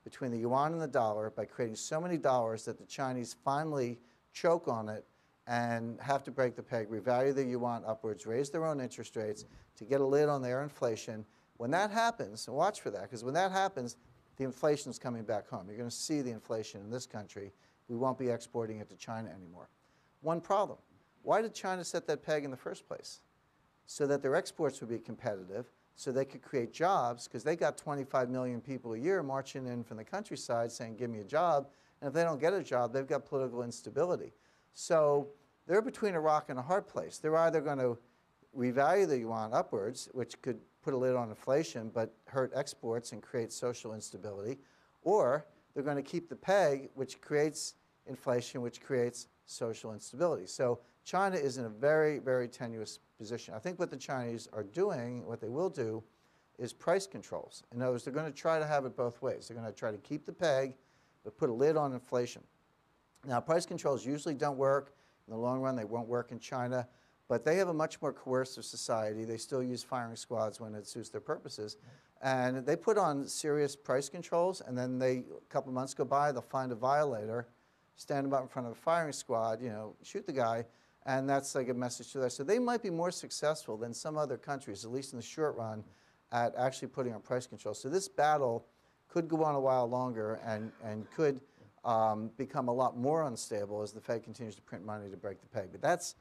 Speaker 1: between the yuan and the dollar by creating so many dollars that the Chinese finally choke on it and have to break the peg, revalue the yuan upwards, raise their own interest rates to get a lid on their inflation. When that happens, and watch for that, because when that happens, the inflation is coming back home. You're going to see the inflation in this country. We won't be exporting it to China anymore. One problem. Why did China set that peg in the first place? So that their exports would be competitive, so they could create jobs, because they got 25 million people a year marching in from the countryside saying, give me a job. And if they don't get a job, they've got political instability. So they're between a rock and a hard place. They're either going to revalue the yuan upwards, which could put a lid on inflation but hurt exports and create social instability, or they're going to keep the peg, which creates inflation, which creates social instability. So China is in a very, very tenuous position. I think what the Chinese are doing, what they will do, is price controls. In other words, they're going to try to have it both ways. They're going to try to keep the peg, but put a lid on inflation. Now, price controls usually don't work. In the long run, they won't work in China. But they have a much more coercive society. They still use firing squads when it suits their purposes. And they put on serious price controls, and then a couple of months go by, they'll find a violator, stand them up in front of a firing squad, shoot the guy, and that's like a message to them. So they might be more successful than some other countries, at least in the short run, at actually putting on price controls. So this battle could go on a while longer and could become a lot more unstable as the Fed continues to print money to break the peg. But that's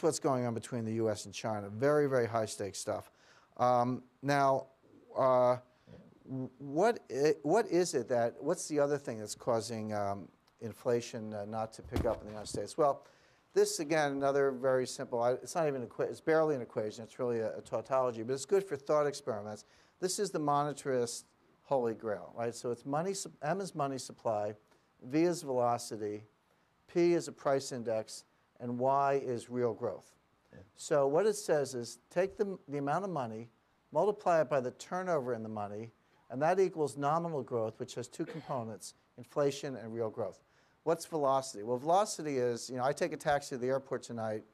Speaker 1: what's going on between the U.S. and China. Very, very high-stakes stuff. Now, what's the other thing that's causing inflation not to pick up in the United States? Well, this, again, another very simple, it's not even, it's barely an equation, it's really a tautology, but it's good for thought experiments. This is the monetarist holy grail, right? So it's money, M is money supply, V is velocity, P is a price index, and Y is real growth. Yeah. So what it says is take the amount of money, multiply it by the turnover in the money, and that equals nominal growth, which has two components, inflation and real growth. What's velocity? Well, velocity is, I take a taxi to the airport tonight,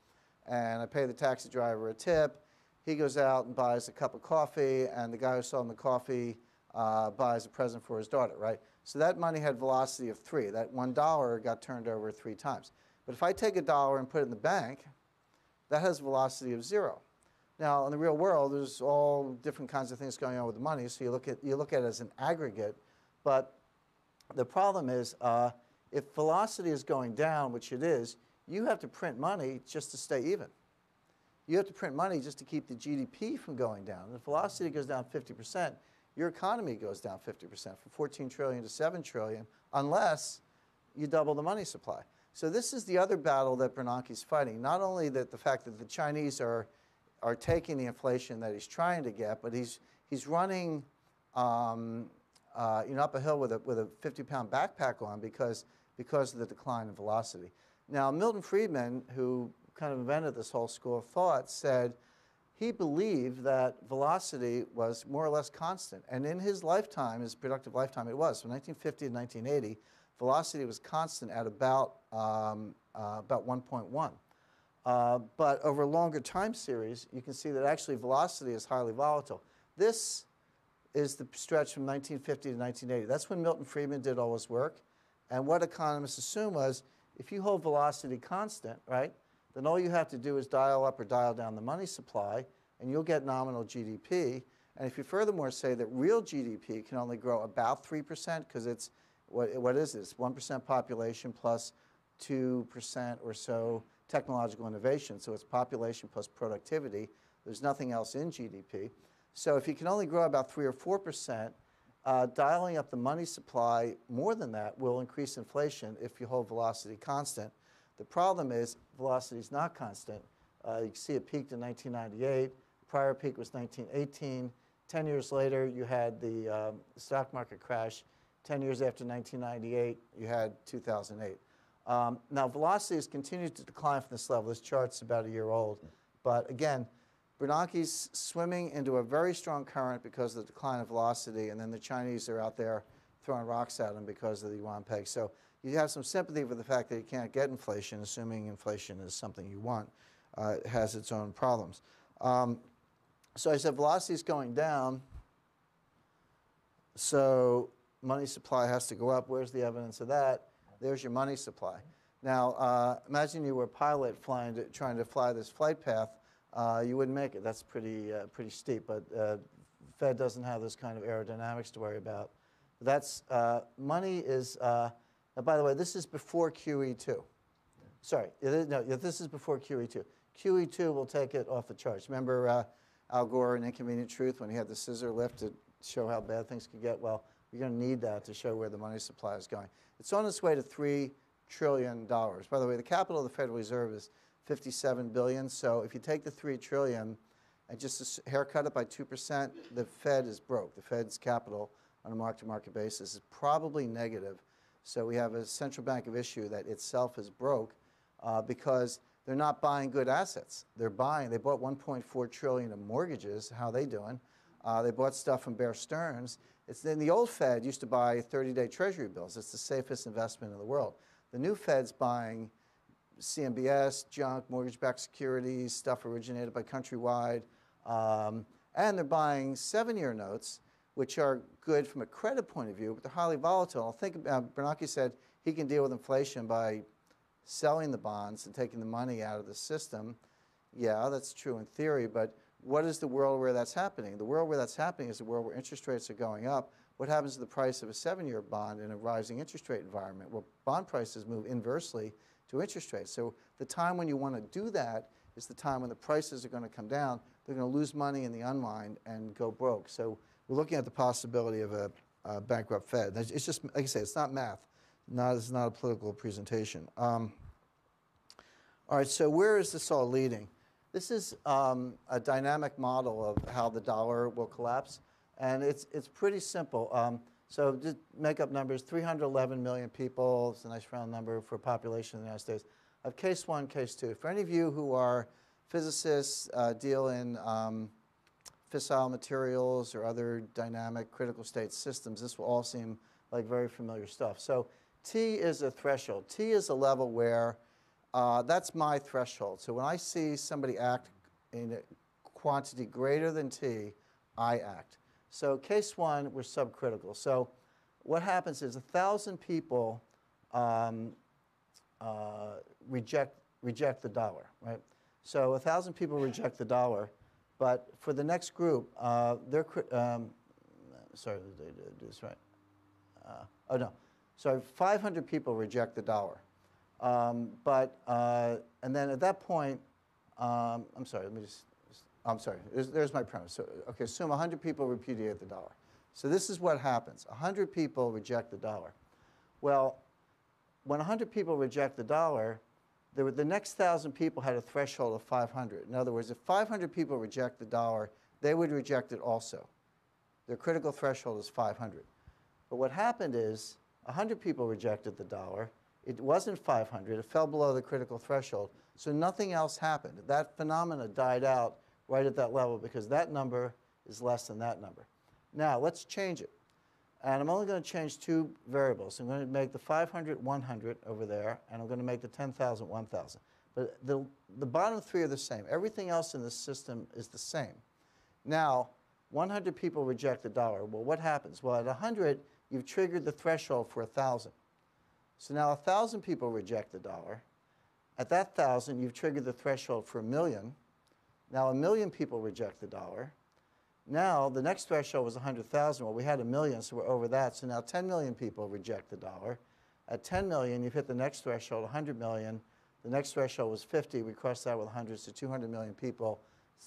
Speaker 1: and I pay the taxi driver a tip. He goes out and buys a cup of coffee, and the guy who sold him the coffee buys a present for his daughter, right? So that money had velocity of 3. That $1 got turned over 3 times. But if I take $1 and put it in the bank, that has velocity of 0. Now, in the real world, there's all different kinds of things going on with the money, so you look at it as an aggregate. But the problem is, if velocity is going down, which it is, you have to print money just to stay even. You have to print money just to keep the GDP from going down. If velocity goes down 50%, your economy goes down 50%, from 14 trillion to 7 trillion, unless you double the money supply. So this is the other battle that Bernanke's fighting. Not only that the fact that the Chinese are taking the inflation that he's trying to get, but he's running up a hill with a 50-pound backpack on because of the decline in velocity. Now, Milton Friedman, who kind of invented this whole school of thought, said he believed that velocity was more or less constant. And in his lifetime, his productive lifetime, it was. From 1950 to 1980, velocity was constant at about 1.1. But over a longer time series, you can see that actually velocity is highly volatile. This is the stretch from 1950 to 1980. That's when Milton Friedman did all his work. And what economists assume was, if you hold velocity constant, right, then all you have to do is dial up or dial down the money supply, and you'll get nominal GDP. And if you furthermore say that real GDP can only grow about 3%, because it's, what is this, 1% population plus 2% or so technological innovation. So it's population plus productivity. There's nothing else in GDP. So if you can only grow about 3 or 4%, dialing up the money supply more than that will increase inflation if you hold velocity constant. The problem is velocity is not constant. You can see it peaked in 1998. Prior peak was 1918. 10 years later, you had the stock market crash. 10 years after 1998, you had 2008. Now, velocity has continued to decline from this level. This chart's about a year old. But again, Bernanke's swimming into a very strong current because of the decline of velocity, and then the Chinese are out there throwing rocks at him because of the yuan peg. So you have some sympathy for the fact that you can't get inflation, assuming inflation is something you want. It has its own problems. So I said velocity is going down, so money supply has to go up. Where's the evidence of that? There's your money supply. Now, imagine you were a pilot trying to fly this flight path. You wouldn't make it. That's pretty steep. But Fed doesn't have this kind of aerodynamics to worry about. That's money is. By the way, this is before QE2. Sorry, no, this is before QE2. QE2 will take it off the charts. Remember Al Gore in Inconvenient Truth when he had the scissor lift to show how bad things could get? Well, you're going to need that to show where the money supply is going. It's on its way to $3 trillion. By the way, the capital of the Federal Reserve is $57 billion. So if you take the $3 trillion and just haircut it by 2%, the Fed is broke. The Fed's capital on a mark-to-market basis is probably negative. So we have a central bank of issue that itself is broke because they're not buying good assets. They bought $1.4 trillion of mortgages. How are they doing? They bought stuff from Bear Stearns. Then the old Fed used to buy 30-day Treasury bills. It's the safest investment in the world. The new Fed's buying CMBS, junk, mortgage-backed securities, stuff originated by Countrywide, and they're buying 7-year notes, which are good from a credit point of view, but they're highly volatile. I think Bernanke said he can deal with inflation by selling the bonds and taking the money out of the system. Yeah, that's true in theory, but what is the world where that's happening? The world where that's happening is the world where interest rates are going up. What happens to the price of a 7-year bond in a rising interest rate environment? Well, bond prices move inversely to interest rates. So the time when you want to do that is the time when the prices are going to come down. They're going to lose money in the unwind and go broke. So we're looking at the possibility of a bankrupt Fed. It's just, like I say, it's not math. It's not a political presentation. All right, so where is this all leading? This is a dynamic model of how the dollar will collapse, and it's pretty simple. So just make up numbers, 311 million people, it's a nice round number for population in the United States. I have case 1, case 2. For any of you who are physicists, deal in fissile materials or other dynamic critical state systems, this will all seem like very familiar stuff. So T is a threshold. T is a level where that's my threshold. So when I see somebody act in a quantity greater than T, I act. So case 1, we're subcritical. So what happens is 1,000 people reject the dollar, right? So 1,000 people reject the dollar, but for the next group, sorry, did I do this right? Oh no, sorry, 500 people reject the dollar. And then at that point, I'm sorry, there's my premise. So, okay, assume 100 people repudiate the dollar. So this is what happens. 100 people reject the dollar. Well, when 100 people reject the dollar, the next 1,000 people had a threshold of 500. In other words, if 500 people reject the dollar, they would reject it also. Their critical threshold is 500. But what happened is 100 people rejected the dollar. It wasn't 500. It fell below the critical threshold. So nothing else happened. That phenomena died out right at that level because that number is less than that number. Now, let's change it. And I'm only going to change 2 variables. I'm going to make the 500 100 over there, and I'm going to make the 10,000 1,000. But the bottom 3 are the same. Everything else in this system is the same. Now, 100 people reject the dollar. Well, what happens? Well, at 100, you've triggered the threshold for 1,000. So now 1,000 people reject the dollar. At that 1,000, you've triggered the threshold for 1,000,000. Now 1,000,000 people reject the dollar. Now the next threshold was 100,000. Well, we had 1,000,000, so we're over that. So now 10 million people reject the dollar. At 10 million, you've hit the next threshold, 100 million. The next threshold was 50. We crossed that with hundreds to 200 million people.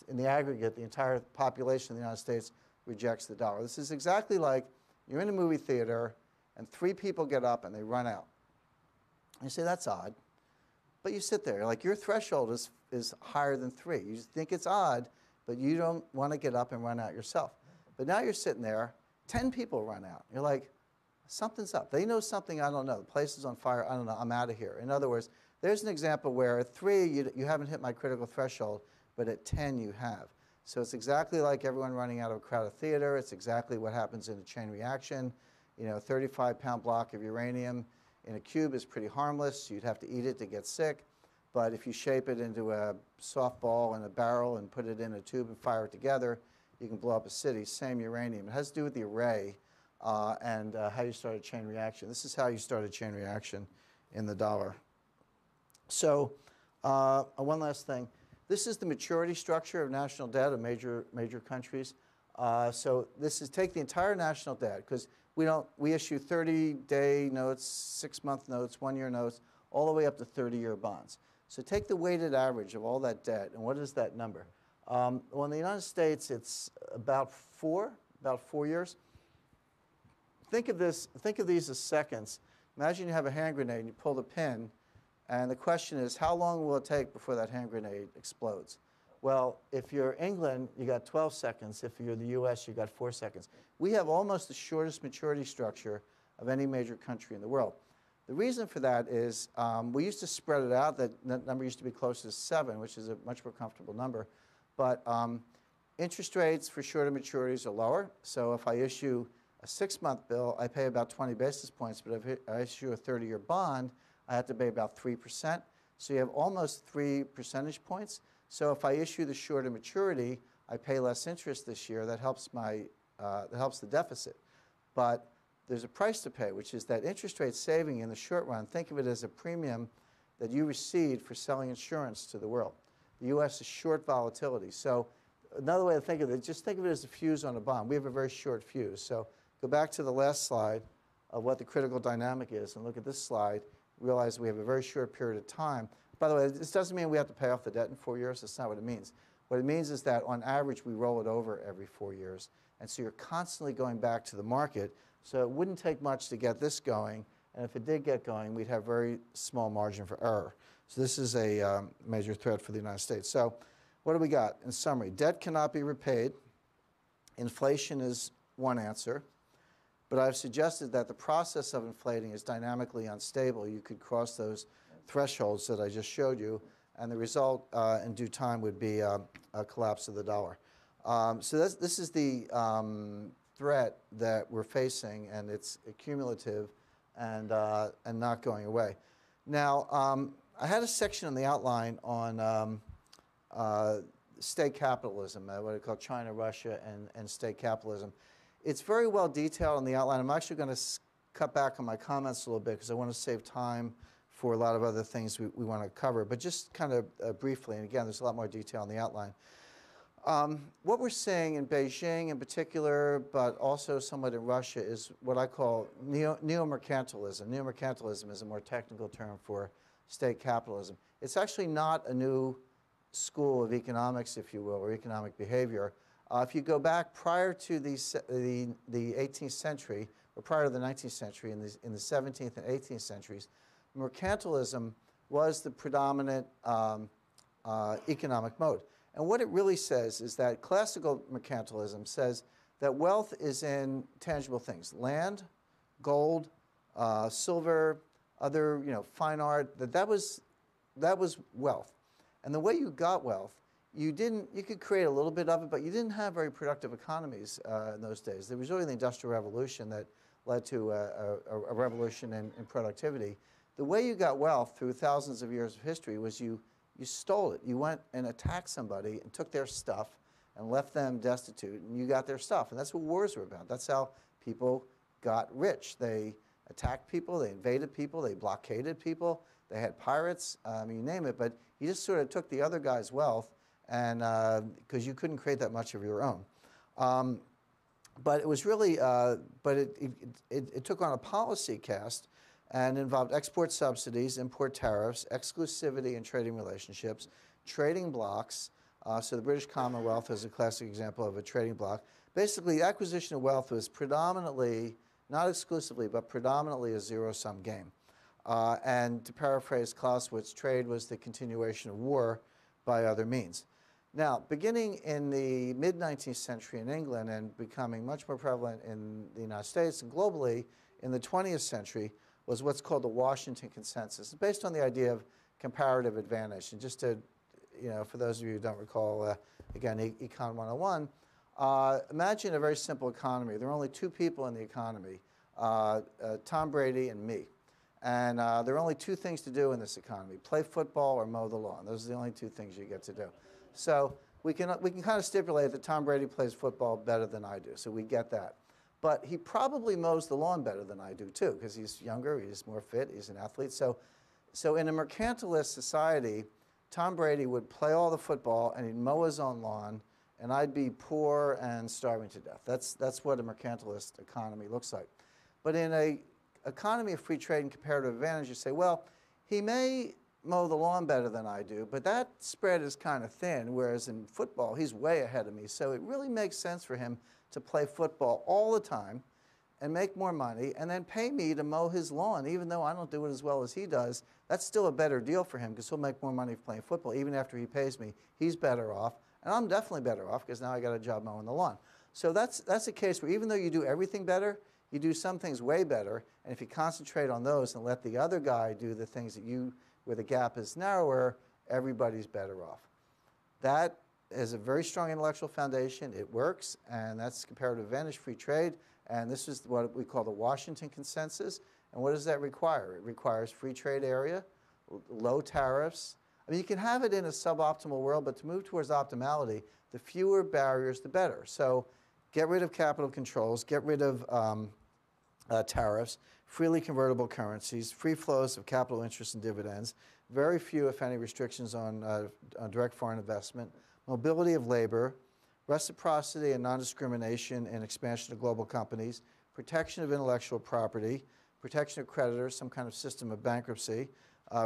Speaker 1: In the aggregate, the entire population of the United States rejects the dollar. This is exactly like you're in a movie theater and 3 people get up and they run out. And you say, that's odd. But you sit there, like your threshold is higher than 3. You think it's odd, but you don't want to get up and run out yourself. But now you're sitting there, 10 people run out. You're like, something's up. They know something I don't know. The place is on fire. I don't know. I'm out of here. In other words, there's an example where at 3, you haven't hit my critical threshold, but at 10, you have. So it's exactly like everyone running out of a crowded theater. It's exactly what happens in a chain reaction. You know, a 35-pound block of uranium in a cube is pretty harmless. You'd have to eat it to get sick. But if you shape it into a softball in a barrel and put it in a tube and fire it together, you can blow up a city. Same uranium. It has to do with the array and how you start a chain reaction. This is how you start a chain reaction in the dollar. So one last thing. This is the maturity structure of national debt of major countries. So this is take the entire national debt, because we issue 30-day notes, 6-month notes, 1-year notes, all the way up to 30-year bonds. So take the weighted average of all that debt, and what is that number? Well, in the United States, it's about 4 years. Think of these as seconds. Imagine you have a hand grenade and you pull the pin, and the question is, how long will it take before that hand grenade explodes? Well, if you're England, you got 12 seconds. If you're the US, you got 4 seconds. We have almost the shortest maturity structure of any major country in the world. The reason for that is we used to spread it out. That number used to be closer to 7, which is a much more comfortable number. But interest rates for shorter maturities are lower. So if I issue a 6-month bill, I pay about 20 basis points. But if I issue a 30-year bond, I have to pay about 3%. So you have almost 3 percentage points. So if I issue the shorter maturity, I pay less interest this year. That helps the deficit. But there's a price to pay, which is that interest rate saving in the short run. Think of it as a premium that you receive for selling insurance to the world. The U.S. is short volatility. So another way to think of it, just think of it as a fuse on a bomb. We have a very short fuse. So go back to the last slide of what the critical dynamic is and look at this slide. Realize we have a very short period of time. By the way, this doesn't mean we have to pay off the debt in 4 years. That's not what it means. What it means is that on average, we roll it over every 4 years. And so you're constantly going back to the market. So it wouldn't take much to get this going. And if it did get going, we'd have very small margin for error. So this is a major threat for the United States. So what do we got? In summary, debt cannot be repaid. Inflation is one answer. But I've suggested that the process of inflating is dynamically unstable. You could cross those thresholds that I just showed you, and the result in due time would be a collapse of the dollar. So this is the threat that we're facing, and it's cumulative and not going away. Now, I had a section in the outline on state capitalism, what I call China, Russia, and state capitalism. It's very well detailed in the outline. I'm actually going to cut back on my comments a little bit because I want to save time for a lot of other things we want to cover. But just kind of briefly, and again, there's a lot more detail in the outline. What we're seeing in Beijing in particular, but also somewhat in Russia, is what I call neo-mercantilism. Neo-mercantilism is a more technical term for state capitalism. It's actually not a new school of economics, if you will, or economic behavior. If you go back prior to the 18th century, or prior to the 19th century, in the 17th and 18th centuries, mercantilism was the predominant economic mode. And what it really says is that classical mercantilism says that wealth is in tangible things: land, gold, silver, other fine art. That was wealth. And the way you got wealth, you could create a little bit of it, but you didn't have very productive economies in those days. There was really the Industrial Revolution that led to a revolution in productivity. The way you got wealth through thousands of years of history was you stole it. You went and attacked somebody and took their stuff and left them destitute, and you got their stuff. And that's what wars were about. That's how people got rich. They attacked people, they invaded people, they blockaded people, they had pirates, you name it. But you just sort of took the other guy's wealth, and because you couldn't create that much of your own. But it was really, it took on a policy cast, and involved export subsidies, import tariffs, exclusivity in trading relationships, trading blocks. So the British Commonwealth is a classic example of a trading bloc. Basically, the acquisition of wealth was predominantly, not exclusively, but predominantly a zero-sum game. And to paraphrase Clausewitz, trade was the continuation of war by other means. Now, beginning in the mid-19th century in England and becoming much more prevalent in the United States and globally in the 20th century was what's called the Washington Consensus. It's based on the idea of comparative advantage. And just to, for those of you who don't recall, again, Econ 101, imagine a very simple economy. There are only two people in the economy, Tom Brady and me. And there are only two things to do in this economy, play football or mow the lawn. Those are the only two things you get to do. So we can kind of stipulate that Tom Brady plays football better than I do, so we get that. But he probably mows the lawn better than I do too, because he's younger, he's more fit, he's an athlete. So in a mercantilist society, Tom Brady would play all the football and he'd mow his own lawn, and I'd be poor and starving to death. That's what a mercantilist economy looks like. But in an economy of free trade and comparative advantage, you say, well, he may mow the lawn better than I do, but that spread is kind of thin, whereas in football, he's way ahead of me. So it really makes sense for him to play football all the time and make more money and then pay me to mow his lawn, even though I don't do it as well as he does. That's still a better deal for him because he'll make more money playing football. Even after he pays me, he's better off, and I'm definitely better off because now I got a job mowing the lawn. So that's a case where even though you do everything better, you do some things way better, and if you concentrate on those and let the other guy do the things that where the gap is narrower, everybody's better off. That is a very strong intellectual foundation. It works, and that's comparative advantage, free trade, and this is what we call the Washington Consensus. And what does that require? It requires free trade area, low tariffs. I mean, you can have it in a suboptimal world, but to move towards optimality, the fewer barriers, the better. So get rid of capital controls, get rid of tariffs, freely convertible currencies, free flows of capital interest and dividends, very few, if any, restrictions on direct foreign investment, mobility of labor, reciprocity and non-discrimination and expansion of global companies, protection of intellectual property, protection of creditors, some kind of system of bankruptcy,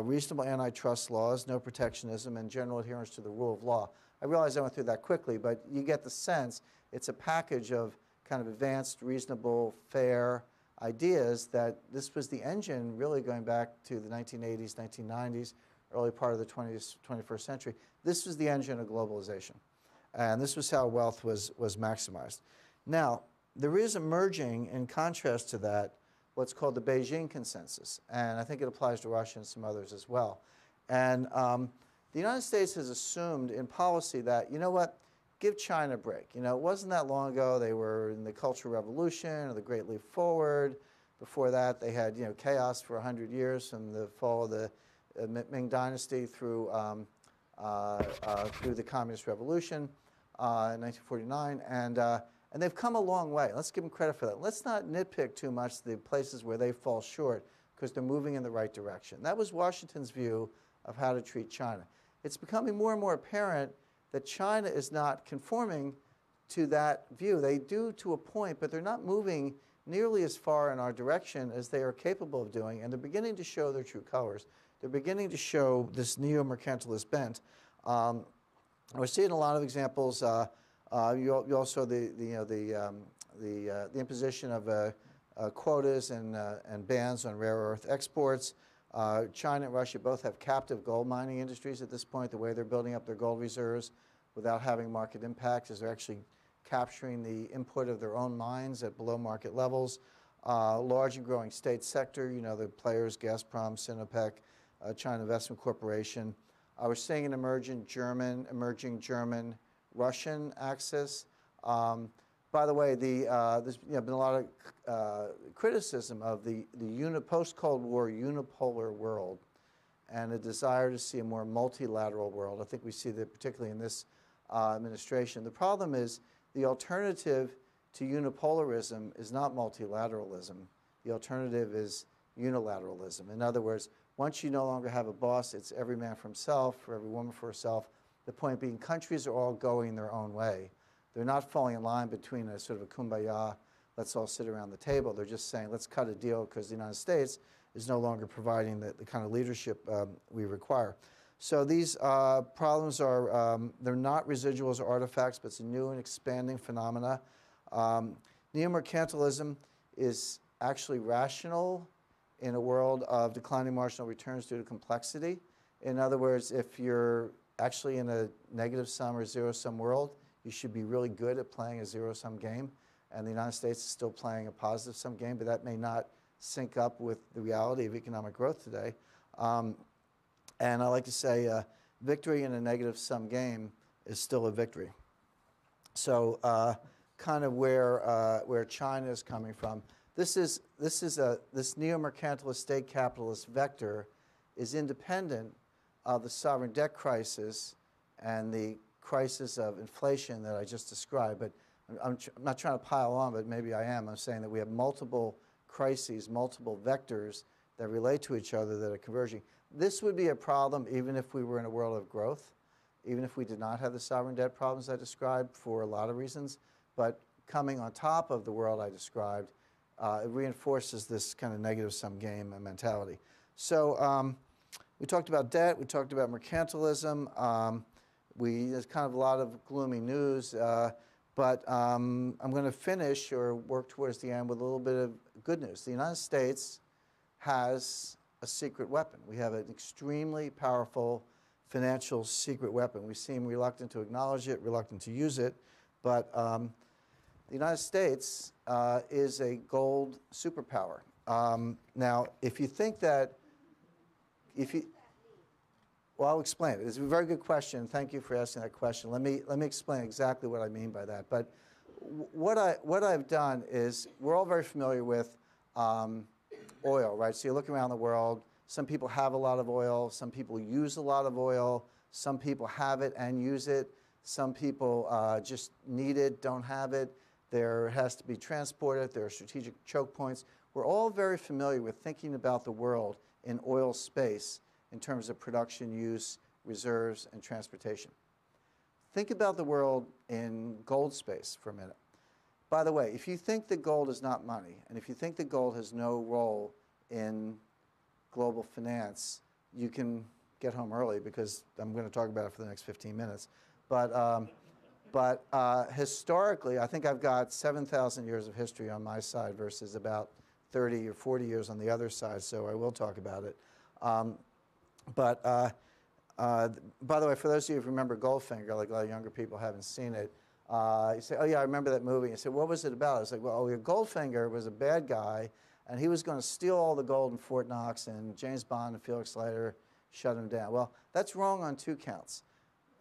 Speaker 1: reasonable antitrust laws, no protectionism, and general adherence to the rule of law. I realize I went through that quickly, but you get the sense it's a package of kind of advanced, reasonable, fair ideas that this was the engine really going back to the 1980s, 1990s, early part of the 21st century. This was the engine of globalization. And this was how wealth was maximized. Now, there is emerging, in contrast to that, what's called the Beijing Consensus. And I think it applies to Russia and some others as well. And the United States has assumed in policy that, you know what, give China a break. You know, it wasn't that long ago they were in the Cultural Revolution or the Great Leap Forward. Before that, they had, chaos for 100 years from the fall of the Ming Dynasty through the Communist Revolution in 1949. And they've come a long way. Let's give them credit for that. Let's not nitpick too much the places where they fall short because they're moving in the right direction. That was Washington's view of how to treat China. It's becoming more and more apparent that China is not conforming to that view. They do to a point, but they're not moving nearly as far in our direction as they are capable of doing, and they're beginning to show their true colors. They're beginning to show this neo-mercantilist bent. We're seeing a lot of examples. You also the imposition of quotas and bans on rare earth exports. China and Russia both have captive gold mining industries at this point. The way they're building up their gold reserves without having market impacts is they're actually capturing the input of their own mines at below market levels. Large and growing state sector, the players, Gazprom, Sinopec, China Investment Corporation. We're seeing an emerging German, Russian axis. By the way, there's been a lot of criticism of the post-Cold War unipolar world and a desire to see a more multilateral world. I think we see that particularly in this administration. The problem is the alternative to unipolarism is not multilateralism. The alternative is unilateralism. In other words, once you no longer have a boss, it's every man for himself, or every woman for herself. The point being, countries are all going their own way. They're not falling in line between a sort of a kumbaya, let's all sit around the table. They're just saying, let's cut a deal because the United States is no longer providing the kind of leadership we require. So these problems are, they're not residuals or artifacts, but it's a new and expanding phenomena. Neo-mercantilism is actually rational in a world of declining marginal returns due to complexity. In other words, if you're actually in a negative sum or zero-sum world, you should be really good at playing a zero-sum game. And the United States is still playing a positive-sum game, but that may not sync up with the reality of economic growth today. And I like to say victory in a negative-sum game is still a victory. So kind of where China is coming from. This neo-mercantilist state capitalist vector is independent of the sovereign debt crisis and the crisis of inflation that I just described. But I'm not trying to pile on, but maybe I am. I'm saying that we have multiple crises, multiple vectors that relate to each other that are converging. This would be a problem even if we were in a world of growth, even if we did not have the sovereign debt problems I described for a lot of reasons. But coming on top of the world I described, it reinforces this kind of negative-sum game mentality. So we talked about debt. We talked about mercantilism. There's kind of a lot of gloomy news. But I'm going to finish or work towards the end with a little bit of good news. The United States has a secret weapon. We have an extremely powerful financial secret weapon. We seem reluctant to acknowledge it, reluctant to use it. But the United States is a gold superpower. Now, if you think that, well, I'll explain it. It's a very good question. Thank you for asking that question. Let me explain exactly what I mean by that. But what I've done is, we're all very familiar with oil, right? So you look around the world. Some people have a lot of oil. Some people use a lot of oil. Some people have it and use it. Some people just need it, don't have it. There has to be transported. There are strategic choke points. We're all very familiar with thinking about the world in oil space in terms of production, use, reserves, and transportation. Think about the world in gold space for a minute. By the way, if you think that gold is not money, and if you think that gold has no role in global finance, you can get home early because I'm going to talk about it for the next 15 minutes. But historically, I think I've got 7,000 years of history on my side versus about 30 or 40 years on the other side, so I will talk about it. By the way, for those of you who remember Goldfinger, like a lot of younger people haven't seen it, you say, oh yeah, I remember that movie. You say, what was it about? It's like, well, Goldfinger was a bad guy, and he was going to steal all the gold in Fort Knox, and James Bond and Felix Leiter shut him down. Well, that's wrong on two counts.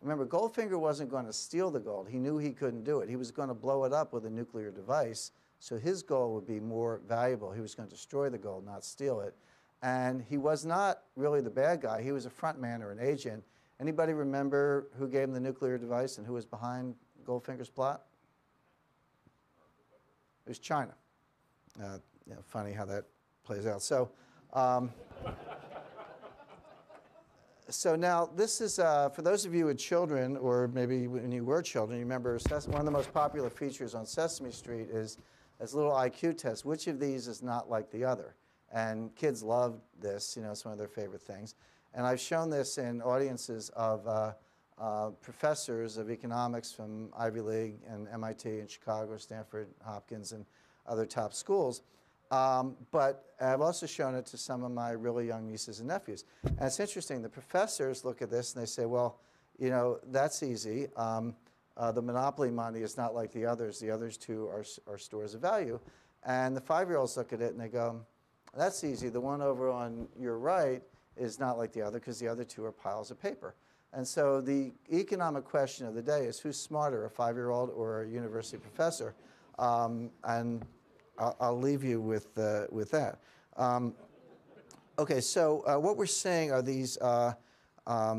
Speaker 1: Remember, Goldfinger wasn't going to steal the gold. He knew he couldn't do it. He was going to blow it up with a nuclear device, so his gold would be more valuable. He was going to destroy the gold, not steal it. And he was not really the bad guy. He was a front man or an agent. Anybody remember who gave him the nuclear device and who was behind Goldfinger's plot? It was China. Funny how that plays out. So, so now this is, for those of you with children, or maybe when you were children, you remember one of the most popular features on Sesame Street is a little IQ test. Which of these is not like the other? And kids love this. It's one of their favorite things. And I've shown this in audiences of professors of economics from Ivy League and MIT and Chicago, Stanford, Hopkins, and other top schools. But I've also shown it to some of my really young nieces and nephews. And it's interesting. The professors look at this and they say, well, that's easy. The monopoly money is not like the others. The others two are stores of value. And the 5-year-olds look at it and they go, that's easy. The one over on your right is not like the other because the other two are piles of paper. And so the economic question of the day is, who's smarter, a 5-year-old or a university professor? And I'll leave you with that. Okay, so what we're seeing are these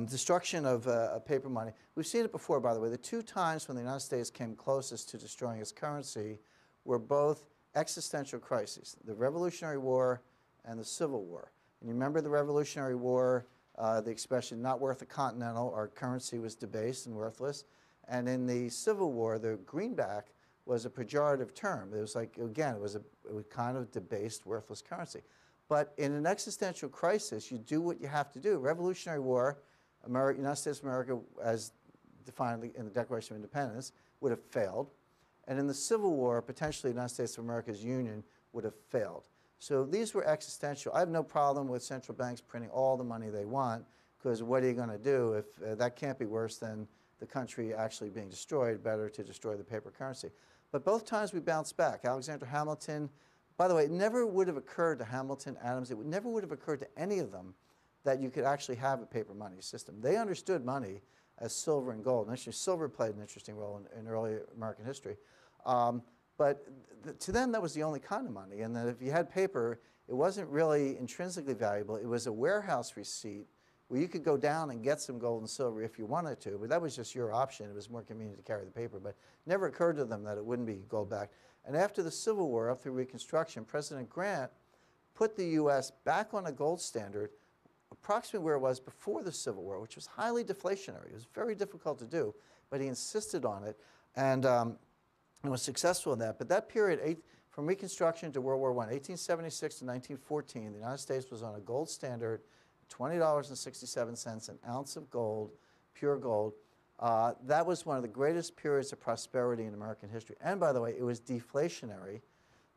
Speaker 1: destruction of paper money. We've seen it before, by the way. The two times when the United States came closest to destroying its currency were both existential crises, the Revolutionary War and the Civil War. And you remember the Revolutionary War, the expression, not worth a continental, our currency was debased and worthless. And in the Civil War, the greenback was a pejorative term. It was like, again, it was kind of debased, worthless currency. But in an existential crisis, you do what you have to do. Revolutionary War, United States of America, as defined in the Declaration of Independence, would have failed. And in the Civil War, potentially the United States of America's union would have failed. So these were existential. I have no problem with central banks printing all the money they want, because what are you going to do if that can't be worse than the country actually being destroyed? Better to destroy the paper currency. But both times we bounced back. Alexander Hamilton, by the way, it never would have occurred to Hamilton, Adams, it never would have occurred to any of them that you could actually have a paper money system. They understood money as silver and gold. And actually, silver played an interesting role in early American history. But to them, that was the only kind of money. And that if you had paper, it wasn't really intrinsically valuable. It was a warehouse receipt where you could go down and get some gold and silver if you wanted to. But that was just your option. It was more convenient to carry the paper. But it never occurred to them that it wouldn't be gold-backed. And after the Civil War, up through Reconstruction, President Grant put the U.S. back on a gold standard approximately where it was before the Civil War, which was highly deflationary. It was very difficult to do, but he insisted on it and was successful in that. But that period, from Reconstruction to World War I, 1876 to 1914, the United States was on a gold standard, $20.67 an ounce of gold, pure gold. That was one of the greatest periods of prosperity in American history. And by the way, it was deflationary,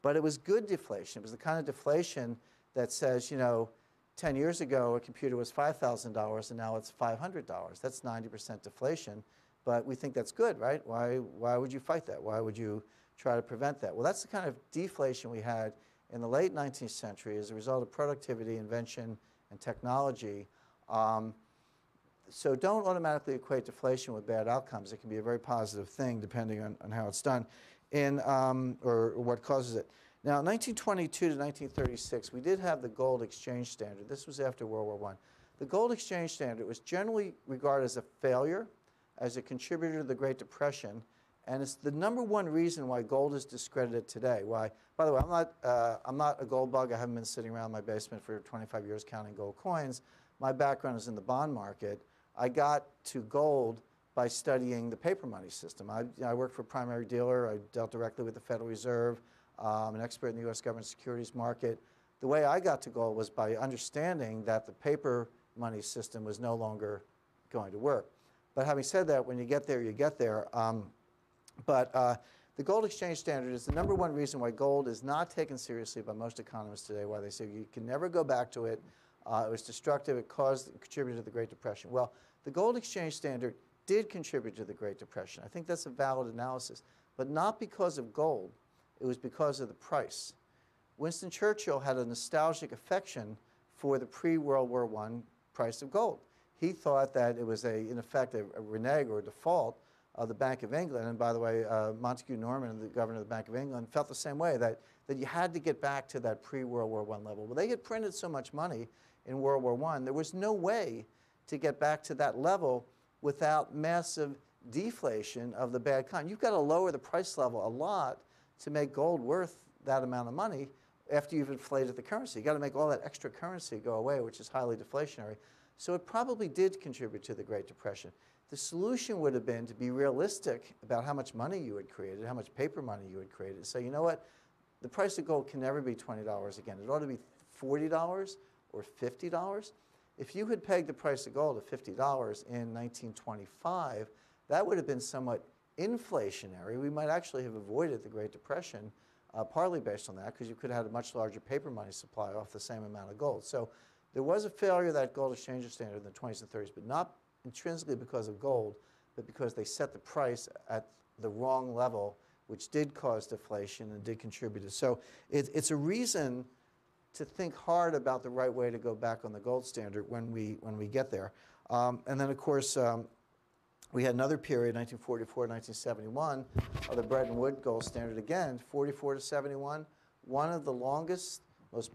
Speaker 1: but it was good deflation. It was the kind of deflation that says, you know, 10 years ago, a computer was $5,000, and now it's $500. That's 90% deflation, but we think that's good, right? Why would you fight that? Why would you try to prevent that? Well, that's the kind of deflation we had in the late 19th century as a result of productivity, invention, and technology. So don't automatically equate deflation with bad outcomes. It can be a very positive thing depending on how it's done or what causes it. Now, 1922 to 1936, we did have the gold exchange standard. This was after World War I. The gold exchange standard was generally regarded as a failure, as a contributor to the Great Depression, and it's the #1 reason why gold is discredited today. Why? By the way, I'm not a gold bug. I haven't been sitting around my basement for 25 years counting gold coins. My background is in the bond market. I got to gold by studying the paper money system. I worked for a primary dealer. I dealt directly with the Federal Reserve. I'm an expert in the U.S. government securities market. The way I got to gold was by understanding that the paper money system was no longer going to work. But having said that, when you get there, you get there. The gold exchange standard is the #1 reason why gold is not taken seriously by most economists today, why they say you can never go back to it. It was destructive. It contributed to the Great Depression. Well, the gold exchange standard did contribute to the Great Depression. I think that's a valid analysis, but not because of gold. It was because of the price. Winston Churchill had a nostalgic affection for the pre-World War I price of gold. He thought that it was, in effect, a renege or a default of the Bank of England. And by the way, Montague Norman, the governor of the Bank of England, felt the same way, that you had to get back to that pre-World War I level. Well, they had printed so much money in World War I, there was no way to get back to that level without massive deflation of the bad kind. You've got to lower the price level a lot to make gold worth that amount of money after you've inflated the currency. You've got to make all that extra currency go away, which is highly deflationary. So it probably did contribute to the Great Depression. The solution would have been to be realistic about how much money you had created, how much paper money you had created. So you know what? The price of gold can never be $20 again. It ought to be $40 or $50. If you had pegged the price of gold at $50 in 1925, that would have been somewhat inflationary. We might actually have avoided the Great Depression, partly based on that, because you could have had a much larger paper money supply off the same amount of gold. So there was a failure of that gold exchange standard in the 20s and 30s, but not intrinsically because of gold, but because they set the price at the wrong level, which did cause deflation and did contribute. So it's a reason to think hard about the right way to go back on the gold standard when we get there. And then, of course, we had another period, 1944 to 1971, of the Bretton Woods gold standard. Again, 44 to 71, one of the longest, most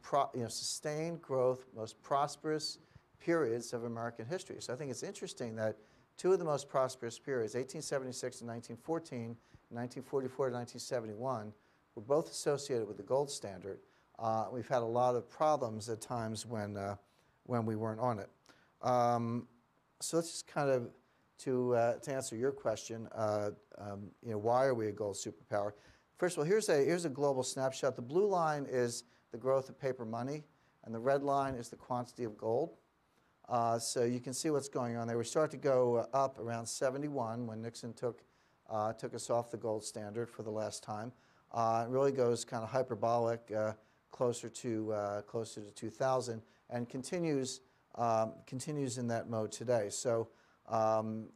Speaker 1: sustained growth, most prosperous periods of American history. So I think it's interesting that two of the most prosperous periods, 1876 to 1914, 1944 to 1971, were both associated with the gold standard. We've had a lot of problems at times when we weren't on it. So let's just kind of, to answer your question, why are we a gold superpower? First of all, here's a global snapshot. The blue line is the growth of paper money. and the red line is the quantity of gold. So you can see what's going on there. We start to go up around 71 when Nixon took us off the gold standard for the last time. It really goes kind of hyperbolic closer to 2000 and continues in that mode today. So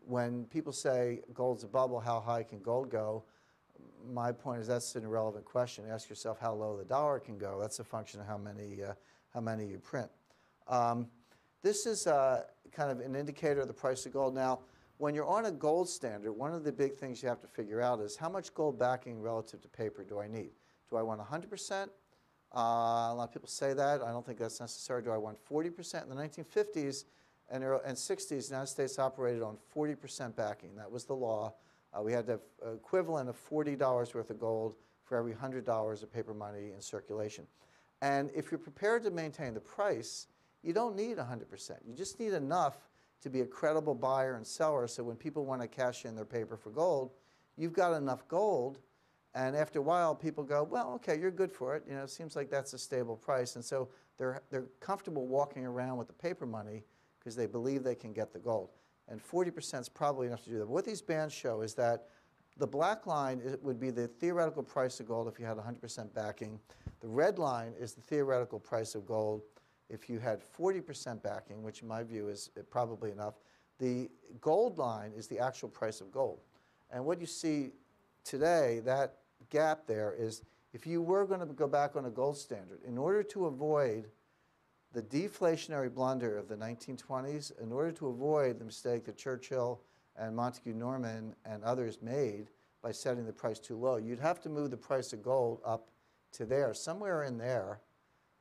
Speaker 1: when people say gold's a bubble, how high can gold go? My point is that's an irrelevant question. Ask yourself how low the dollar can go. That's a function of how many you print. This is kind of an indicator of the price of gold. Now, when you're on a gold standard, one of the big things you have to figure out is how much gold backing relative to paper do I need? Do I want 100%? A lot of people say that. I don't think that's necessary. Do I want 40%? In the 1950s and 60s, the United States operated on 40% backing. That was the law. We had to have equivalent of $40 worth of gold for every $100 of paper money in circulation. And if you're prepared to maintain the price, you don't need 100%. You just need enough to be a credible buyer and seller, so when people want to cash in their paper for gold, you've got enough gold, and after a while people go, well, okay, you're good for it. You know, it seems like that's a stable price, and so they're comfortable walking around with the paper money because they believe they can get the gold. And 40% is probably enough to do that. But what these bands show is that the black line would be the theoretical price of gold if you had 100% backing. The red line is the theoretical price of gold if you had 40% backing, which in my view is probably enough. The gold line is the actual price of gold. And what you see today, that gap there, is if you were going to go back on a gold standard, in order to avoid the deflationary blunder of the 1920s, in order to avoid the mistake that Churchill and Montague Norman and others made by setting the price too low, you'd have to move the price of gold up to there, somewhere in there,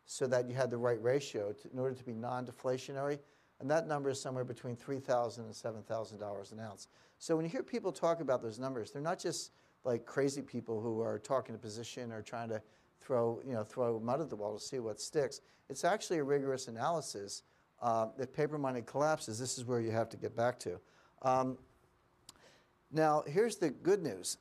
Speaker 1: so that you had the right ratio in order to be non-deflationary. And that number is somewhere between $3,000 and $7,000 an ounce. So when you hear people talk about those numbers, they're not just like crazy people who are talking a position or trying to throw mud at the wall to see what sticks. It's actually a rigorous analysis. If paper money collapses, this is where you have to get back to. Now, here's the good news.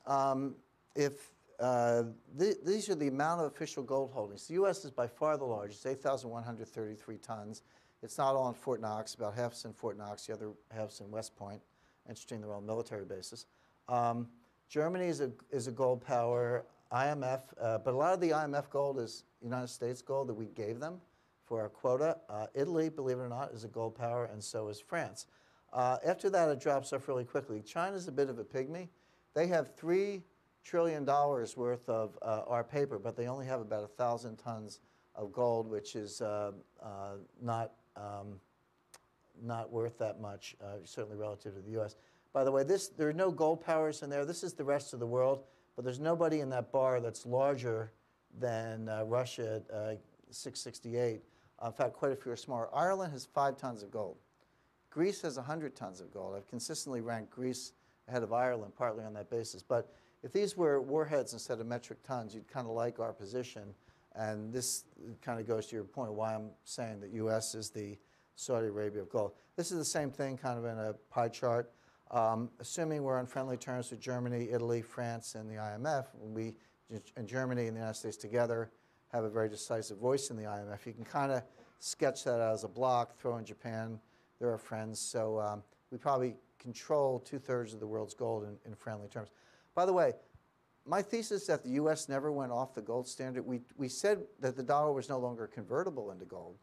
Speaker 1: These are the amount of official gold holdings. The U.S. is by far the largest, 8,133 tons. It's not all in Fort Knox. About half's in Fort Knox. The other half's in West Point. Interesting, they're all military bases. Germany is a gold power. IMF, but a lot of the IMF gold is United States gold that we gave them for our quota. Italy, believe it or not, is a gold power, and so is France. After that, it drops off really quickly. China's a bit of a pygmy. They have $3 trillion worth of our paper, but they only have about 1,000 tons of gold, which is not worth that much, certainly relative to the U.S. By the way, there are no gold powers in there. This is the rest of the world, but there's nobody in that bar that's larger than Russia at 668. In fact, quite a few are smaller. Ireland has 5 tons of gold. Greece has 100 tons of gold. I've consistently ranked Greece ahead of Ireland, partly on that basis. But if these were warheads instead of metric tons, you'd kind of like our position. And this kind of goes to your point, why I'm saying that U.S. is the Saudi Arabia of gold. This is the same thing, kind of in a pie chart. Assuming we're on friendly terms with Germany, Italy, France, and the IMF, we, and Germany and the United States together, have a very decisive voice in the IMF. You can kind of sketch that as a block, throw in Japan. They're our friends. So we probably control 2/3 of the world's gold in friendly terms. By the way, my thesis that the U.S. never went off the gold standard, we said that the dollar was no longer convertible into gold.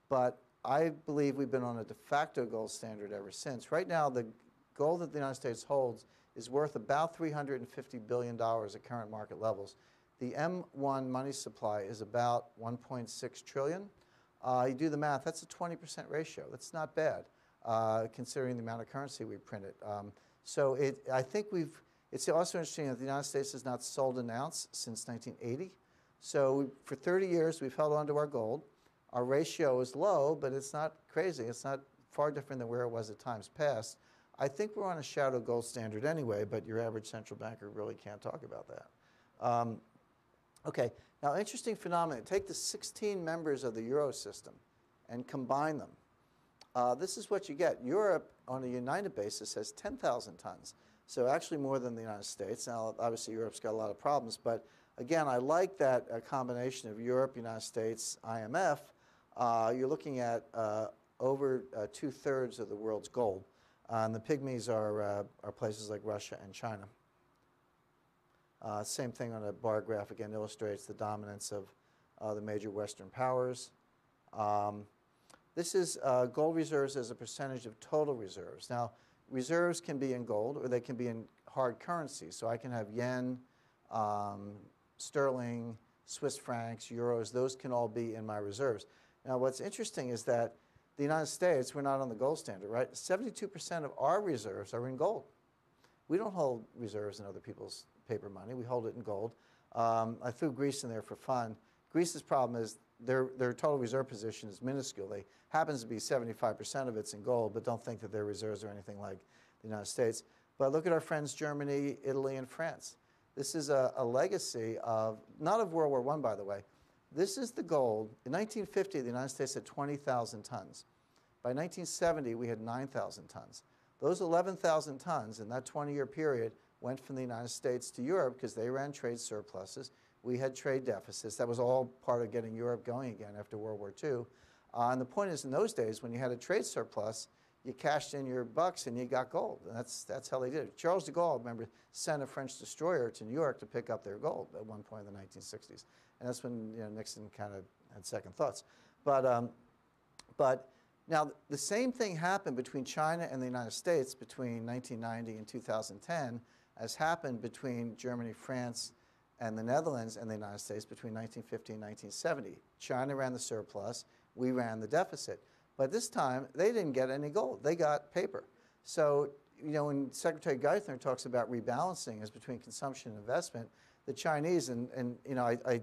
Speaker 1: But I believe we've been on a de facto gold standard ever since. Right now, the gold that the United States holds is worth about $350 billion at current market levels. The M1 money supply is about $1.6 trillion. You do the math, that's a 20% ratio. That's not bad, considering the amount of currency we printed. So I think it's also interesting that the United States has not sold an ounce since 1980. So for 30 years, we've held on to our gold. Our ratio is low, but it's not crazy. It's not far different than where it was at times past. I think we're on a shadow gold standard anyway, but your average central banker really can't talk about that. Okay, now interesting phenomenon. Take the 16 members of the Euro system and combine them. This is what you get. Europe, on a united basis, has 10,000 tons. So actually more than the United States. Now, obviously, Europe's got a lot of problems, but again, I like that combination of Europe, United States, IMF. you're looking at over 2/3 of the world's gold. And the pygmies are places like Russia and China. Same thing on a bar graph, again, illustrates the dominance of the major Western powers. This is gold reserves as a percentage of total reserves. Now, reserves can be in gold or they can be in hard currency. So I can have yen, sterling, Swiss francs, euros, those can all be in my reserves. Now, what's interesting is that the United States, we're not on the gold standard, right? 72% of our reserves are in gold. We don't hold reserves in other people's paper money. We hold it in gold. I threw Greece in there for fun. Greece's problem is their total reserve position is minuscule. They happens to be 75% of it's in gold, but don't think that their reserves are anything like the United States. But look at our friends Germany, Italy, and France. This is a legacy of, not of World War I, by the way. This is the gold. In 1950, the United States had 20,000 tons. By 1970, we had 9,000 tons. Those 11,000 tons in that 20-year period went from the United States to Europe because they ran trade surpluses. We had trade deficits. That was all part of getting Europe going again after World War II. And the point is, in those days, when you had a trade surplus, you cashed in your bucks and you got gold. And that's how they did it. Charles de Gaulle, remember, sent a French destroyer to New York to pick up their gold at one point in the 1960s. And that's when Nixon kind of had second thoughts. But now, the same thing happened between China and the United States between 1990 and 2010 as happened between Germany, France, and the Netherlands and the United States between 1950 and 1970. China ran the surplus. We ran the deficit. But this time, they didn't get any gold. They got paper. So, when Secretary Geithner talks about rebalancing as between consumption and investment, the Chinese, I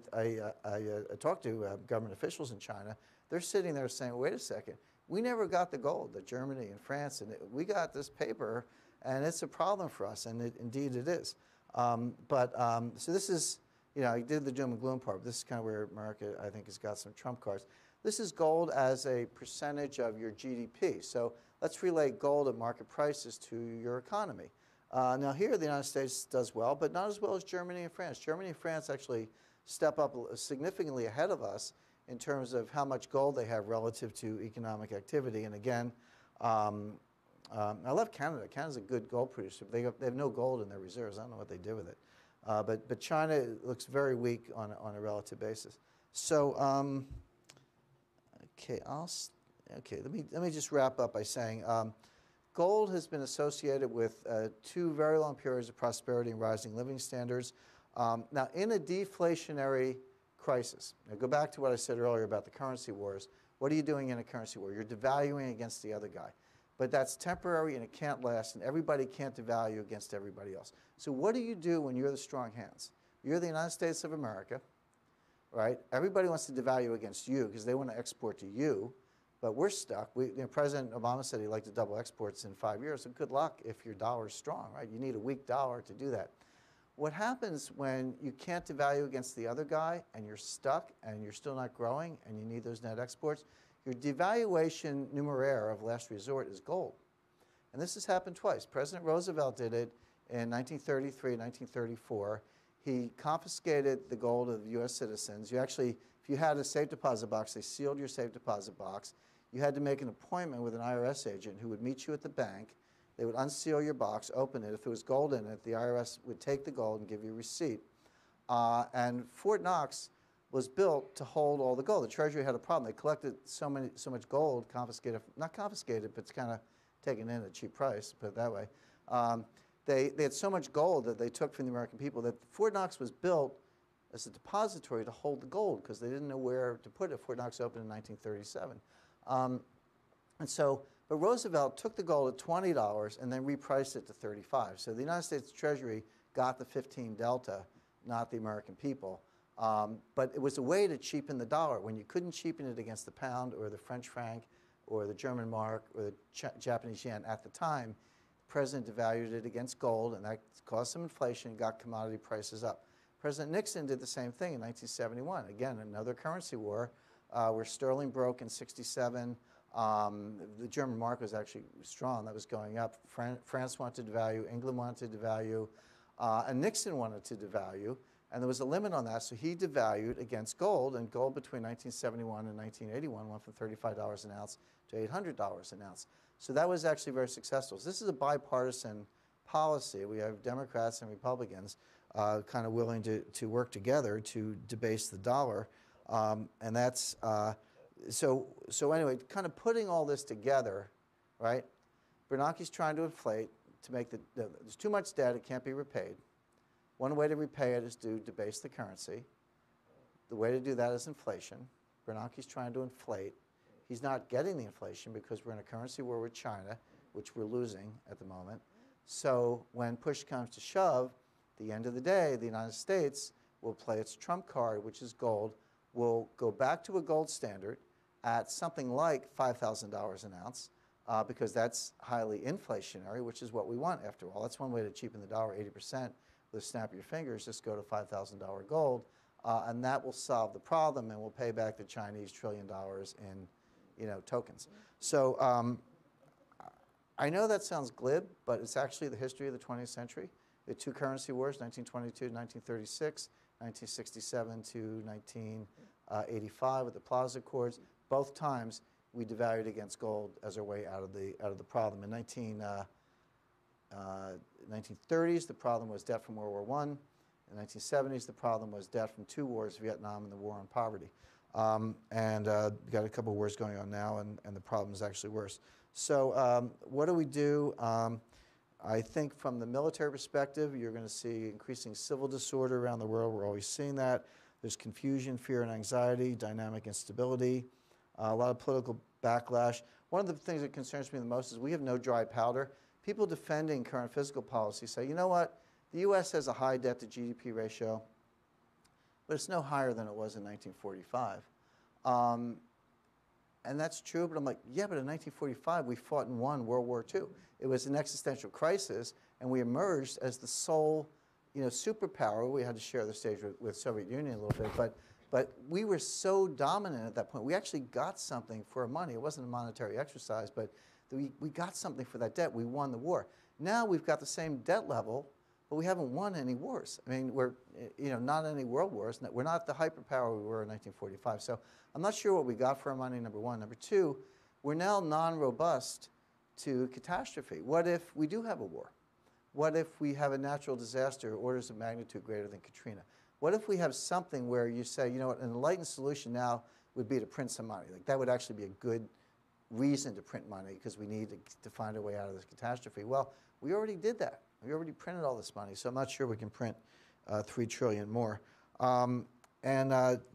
Speaker 1: talked to government officials in China, they're sitting there saying, wait a second, we never got the gold that Germany and France, and we got this paper, and it's a problem for us, and indeed it is. So this is, I did the doom and gloom part, but this is kind of where America, I think, has got some trump cards. This is gold as a percentage of your GDP. So let's relate gold at market prices to your economy. Now here, the United States does well, but not as well as Germany and France. Germany and France actually step up significantly ahead of us in terms of how much gold they have relative to economic activity. And again, I love Canada. Canada's a good gold producer. They have no gold in their reserves. I don't know what they did with it. But China looks very weak on a relative basis. So, let me just wrap up by saying gold has been associated with 2 very long periods of prosperity and rising living standards. Now, in a deflationary crisis, now go back to what I said earlier about the currency wars. What are you doing in a currency war? You're devaluing against the other guy. But that's temporary and it can't last, and everybody can't devalue against everybody else. So what do you do when you're the strong hands? You're the United States of America, right? Everybody wants to devalue against you because they want to export to you, but we're stuck. President Obama said he'd like to double exports in 5 years, so good luck if your dollar's strong, right? You need a weak dollar to do that. What happens when you can't devalue against the other guy and you're stuck and you're still not growing and you need those net exports? Your devaluation numeraire of last resort is gold. And this has happened twice. President Roosevelt did it in 1933 and 1934. He confiscated the gold of U.S. citizens. You actually, if you had a safe deposit box, they sealed your safe deposit box. You had to make an appointment with an IRS agent who would meet you at the bank. They would unseal your box, open it. If there was gold in it, the IRS would take the gold and give you a receipt. And Fort Knox was built to hold all the gold. The Treasury had a problem. They collected so much gold, confiscated, not confiscated, but it's kind of taken in at a cheap price, put it that way. They had so much gold that they took from the American people that Fort Knox was built as a depository to hold the gold because they didn't know where to put it. Fort Knox opened in 1937. But Roosevelt took the gold at $20 and then repriced it to $35. So the United States Treasury got the 15 delta, not the American people. But it was a way to cheapen the dollar. When you couldn't cheapen it against the pound or the French franc or the German mark or the Japanese yen at the time, the president devalued it against gold, and that caused some inflation and got commodity prices up. President Nixon did the same thing in 1971. Again, another currency war where sterling broke in '67. The German mark was actually strong. That was going up. France wanted to devalue. England wanted to devalue. And Nixon wanted to devalue. And there was a limit on that, so he devalued against gold, and gold between 1971 and 1981 went from $35 an ounce to $800 an ounce. So that was actually very successful. So this is a bipartisan policy. We have Democrats and Republicans kind of willing to work together to debase the dollar. And that's, so anyway, kind of putting all this together, right? Bernanke's trying to inflate to make there's too much debt, it can't be repaid. One way to repay it is to debase the currency. The way to do that is inflation. Bernanke's trying to inflate. He's not getting the inflation because we're in a currency war with China, which we're losing at the moment. So when push comes to shove, at the end of the day, the United States will play its trump card, which is gold. We'll go back to a gold standard at something like $5,000 an ounce because that's highly inflationary, which is what we want after all. That's one way to cheapen the dollar 80%. With a snap of your fingers, just go to $5,000 gold, and that will solve the problem, and we'll pay back the Chinese $1 trillion in, tokens. So I know that sounds glib, but it's actually the history of the 20th century. The two currency wars, 1922 to 1936, 1967 to 1985 with the Plaza Accords. Both times we devalued against gold as our way out of the problem. In 1930s, the problem was debt from World War I. In the 1970s, the problem was debt from two wars, Vietnam and the war on poverty. We've got a couple of wars going on now, and the problem is actually worse. So what do we do? I think from the military perspective, you're going to see increasing civil disorder around the world. We're always seeing that. There's confusion, fear, and anxiety, dynamic instability, a lot of political backlash. One of the things that concerns me the most is we have no dry powder. People defending current fiscal policy say, you know what, the U.S. has a high debt to GDP ratio, but it's no higher than it was in 1945. And that's true, but I'm like, yeah, but in 1945, we fought and won World War II. It was an existential crisis, and we emerged as the sole, superpower. We had to share the stage with Soviet Union a little bit, but we were so dominant at that point. We actually got something for our money. It wasn't a monetary exercise, but we got something for that debt. We won the war. Now we've got the same debt level, but we haven't won any wars. I mean, we're not any world wars. We're not the hyperpower we were in 1945. So I'm not sure what we got for our money, number one. Number two, we're now non-robust to catastrophe. What if we do have a war? What if we have a natural disaster orders of magnitude greater than Katrina? What if we have something where you say, you know what, an enlightened solution now would be to print some money? Like that would actually be a good reason to print money because we need to find a way out of this catastrophe. Well, we already did that. We already printed all this money, so I'm not sure we can print $3 trillion more.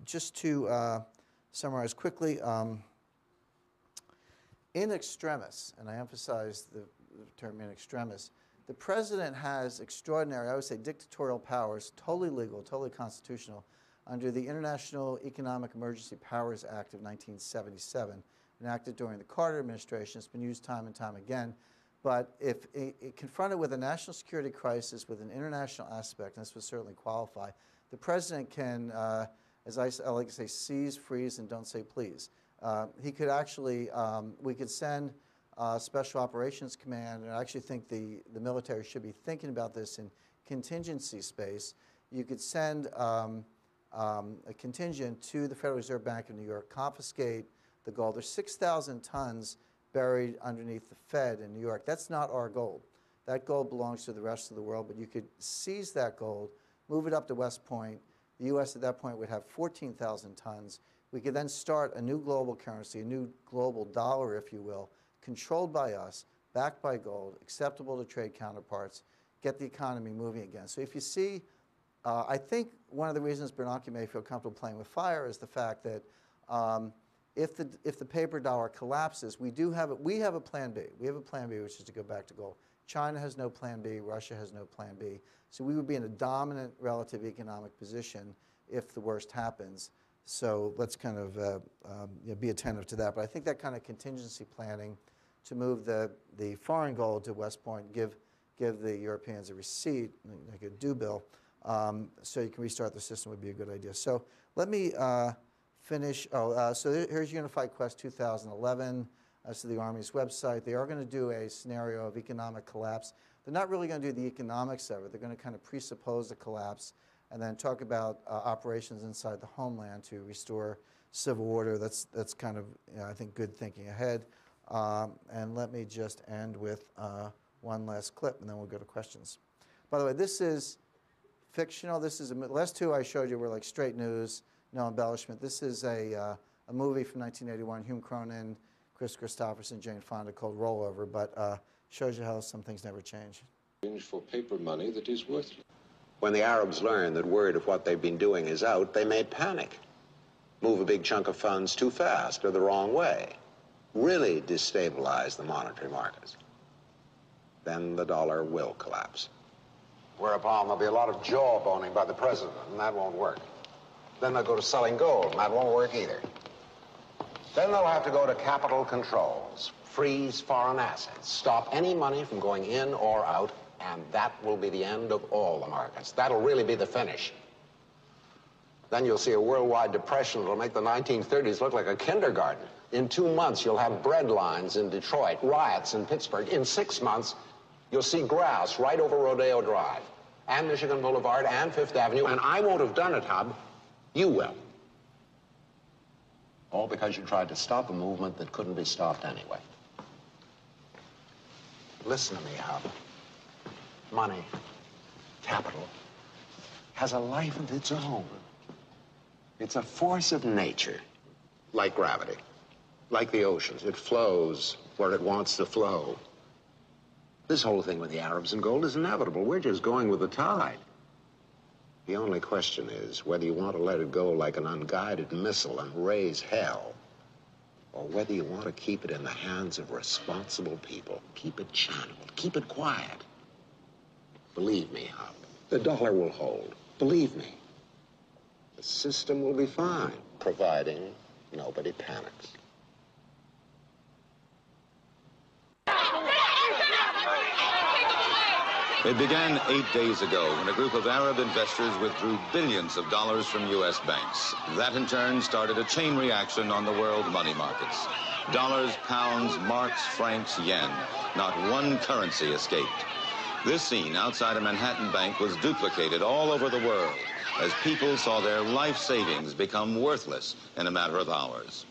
Speaker 1: Just to summarize quickly, in extremis, and I emphasize the term in extremis, the president has extraordinary, I would say dictatorial powers, totally legal, totally constitutional, under the International Economic Emergency Powers Act of 1977. Enacted during the Carter administration. It's been used time and time again. But if confronted with a national security crisis with an international aspect, and this would certainly qualify, the president can, as I like to say, seize, freeze, and don't say please. He could actually, we could send Special Operations Command, and I actually think the military should be thinking about this in contingency space. You could send a contingent to the Federal Reserve Bank of New York, confiscate the gold. There's 6,000 tons buried underneath the Fed in New York. That's not our gold. That gold belongs to the rest of the world, but you could seize that gold, move it up to West Point. The U.S. at that point would have 14,000 tons. We could then start a new global currency, a new global dollar, if you will, controlled by us, backed by gold, acceptable to trade counterparts, get the economy moving again. So if you see, I think one of the reasons Bernanke may feel comfortable playing with fire is the fact that if the paper dollar collapses, we have a plan B. We have a plan B, which is to go back to gold. China has no plan B. Russia has no plan B. So we would be in a dominant relative economic position if the worst happens. So let's kind of be attentive to that. But I think that kind of contingency planning to move the foreign gold to West Point, give the Europeans a receipt, like a due bill, so you can restart the system would be a good idea. So let me finish. So here's Unified Quest 2011. So the Army's website. They are going to do a scenario of economic collapse. They're not really going to do the economics of it. They're going to kind of presuppose the collapse. and then talk about operations inside the homeland to restore civil order. That's kind of, I think, good thinking ahead. And let me just end with one last clip, and then we'll go to questions. By the way, this is fictional. This is the last two I showed you were like straight news, no embellishment. This is a movie from 1981, Hume Cronin, Chris Christopherson, Jane Fonda, called Rollover, but shows you how some things never change.
Speaker 6: For paper money that is worthless.
Speaker 7: When the Arabs learned that word of what they've been doing is out, they may panic. Move a big chunk of funds too fast or the wrong way. Really destabilize the monetary markets. Then the dollar will collapse. Whereupon there'll be a lot of jawboning by the president, and that won't work. Then they'll go to selling gold, and that won't work either. Then they'll have to go to capital controls, freeze foreign assets, stop any money from going in or out, and that will be the end of all the markets. That'll really be the finish. Then you'll see a worldwide depression that'll make the 1930s look like a kindergarten. In 2 months, you'll have bread lines in Detroit, riots in Pittsburgh. In 6 months, you'll see grouse right over Rodeo Drive, and Michigan Boulevard, and Fifth Avenue, and I won't have done it, Hub. You will. All because you tried to stop a movement that couldn't be stopped anyway. Listen to me, Hub. Money, capital, has a life of its own. It's a force of nature, like gravity, like the oceans. It flows where it wants to flow. This whole thing with the Arabs and gold is inevitable. We're just going with the tide. The only question is whether you want to let it go like an unguided missile and raise hell, or whether you want to keep it in the hands of responsible people. Keep it channeled. Keep it quiet. Believe me, Hub, the dollar will hold. Believe me. The system will be fine, providing nobody panics.
Speaker 8: It began 8 days ago when a group of Arab investors withdrew billions of dollars from U.S. banks. That, in turn, started a chain reaction on the world money markets. Dollars, pounds, marks, francs, yen. Not one currency escaped. This scene outside a Manhattan bank was duplicated all over the world as people saw their life savings become worthless in a matter of hours.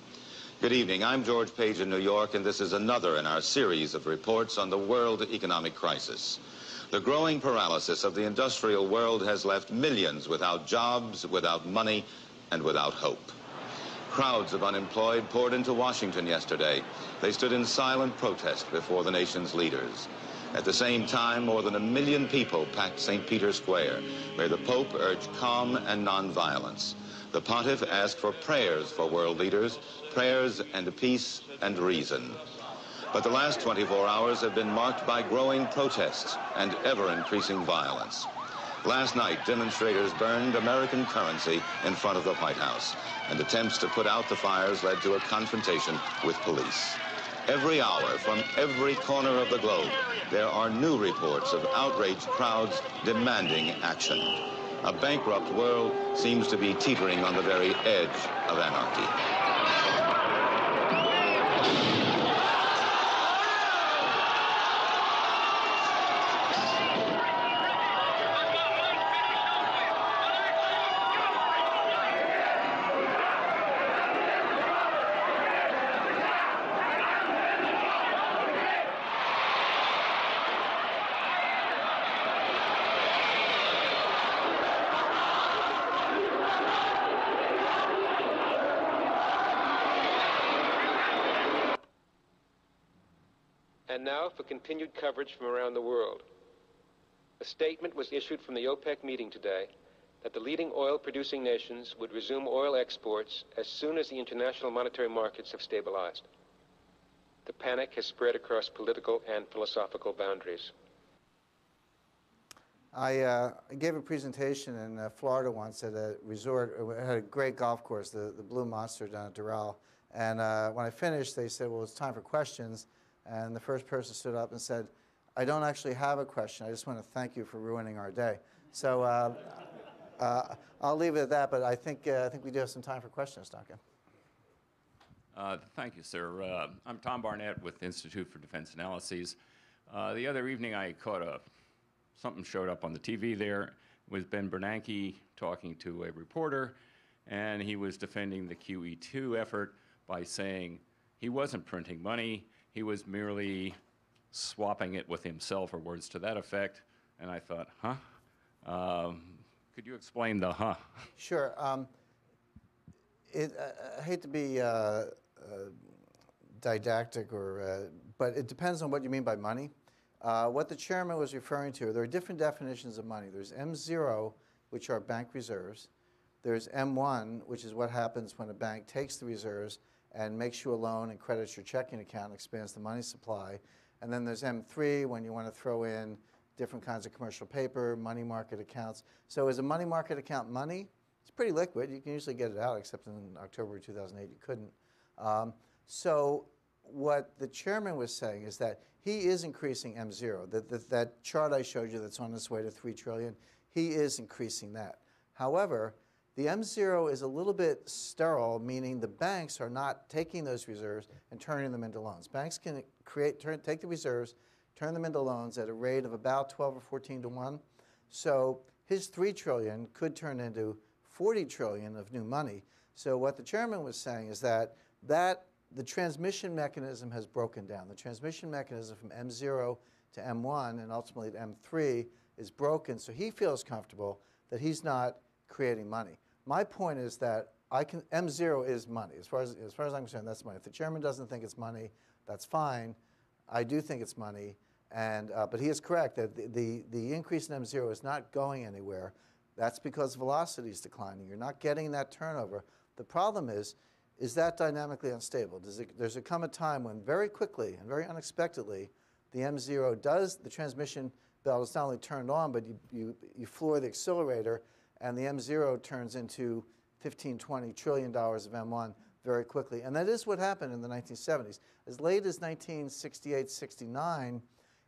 Speaker 8: Good evening. I'm George Page in New York, and this is another in our series of reports on the world economic crisis. The growing paralysis of the industrial world has left millions without jobs, without money, and without hope. Crowds of unemployed poured into Washington yesterday. They stood in silent protest before the nation's leaders. At the same time, more than 1 million people packed St. Peter's Square, where the Pope urged calm and nonviolence. The pontiff asked for prayers for world leaders, prayers and peace and reason. But the last 24 hours have been marked by growing protests and ever-increasing violence. Last night, demonstrators burned American currency in front of the White House, and attempts to put out the fires led to a confrontation with police. Every hour, from every corner of the globe, there are new reports of outraged crowds demanding action. A bankrupt world seems to be teetering on the very edge of anarchy.
Speaker 9: And now for continued coverage from around the world. A statement was issued from the OPEC meeting today that the leading oil-producing nations would resume oil exports as soon as the international monetary markets have stabilized. The panic has spread across political and philosophical boundaries.
Speaker 1: I gave a presentation in Florida once at a resort. It had a great golf course, the Blue Monster down at Doral. And when I finished, they said, well, it's time for questions. And the first person stood up and said, I don't actually have a question. I just want to thank you for ruining our day. So I'll leave it at that, but I think we do have some time for questions, Duncan.
Speaker 10: Thank you, sir. I'm Tom Barnett with the Institute for Defense Analyses. The other evening I caught something showed up on the TV there was Ben Bernanke talking to a reporter, and he was defending the QE2 effort by saying he wasn't printing money, he was merely swapping it with himself, or words to that effect. And I thought, huh? Could you explain the huh?
Speaker 1: Sure. I hate to be didactic, but it depends on what you mean by money. What the chairman was referring to, there are different definitions of money. There's M0, which are bank reserves. There's M1, which is what happens when a bank takes the reserves and makes you a loan and credits your checking account and expands the money supply. And then there's M3, when you want to throw in different kinds of commercial paper, money market accounts. So is a money market account money? It's pretty liquid. You can usually get it out, except in October 2008 you couldn't. So what the chairman was saying is that he is increasing M0. That chart I showed you that's on its way to 3 trillion, he is increasing that. However, the M0 is a little bit sterile, meaning the banks are not taking those reserves and turning them into loans. Banks can take the reserves, turn them into loans at a rate of about 12 or 14 to 1. So his 3 trillion could turn into 40 trillion of new money. So what the chairman was saying is that the transmission mechanism has broken down. The transmission mechanism from M0 to M1 and ultimately to M3 is broken, so he feels comfortable that he's not creating money. My point is that M0 is money. As far as I'm concerned, that's money. If the chairman doesn't think it's money, that's fine. I do think it's money, but he is correct that the increase in M0 is not going anywhere. That's because velocity is declining. You're not getting that turnover. The problem is that dynamically unstable? Does there come a time when very quickly and very unexpectedly the M0 the transmission belt is not only turned on, but you floor the accelerator and the M0 turns into $15, $20 trillion of M1 very quickly. And that is what happened in the 1970s. As late as 1968, 69,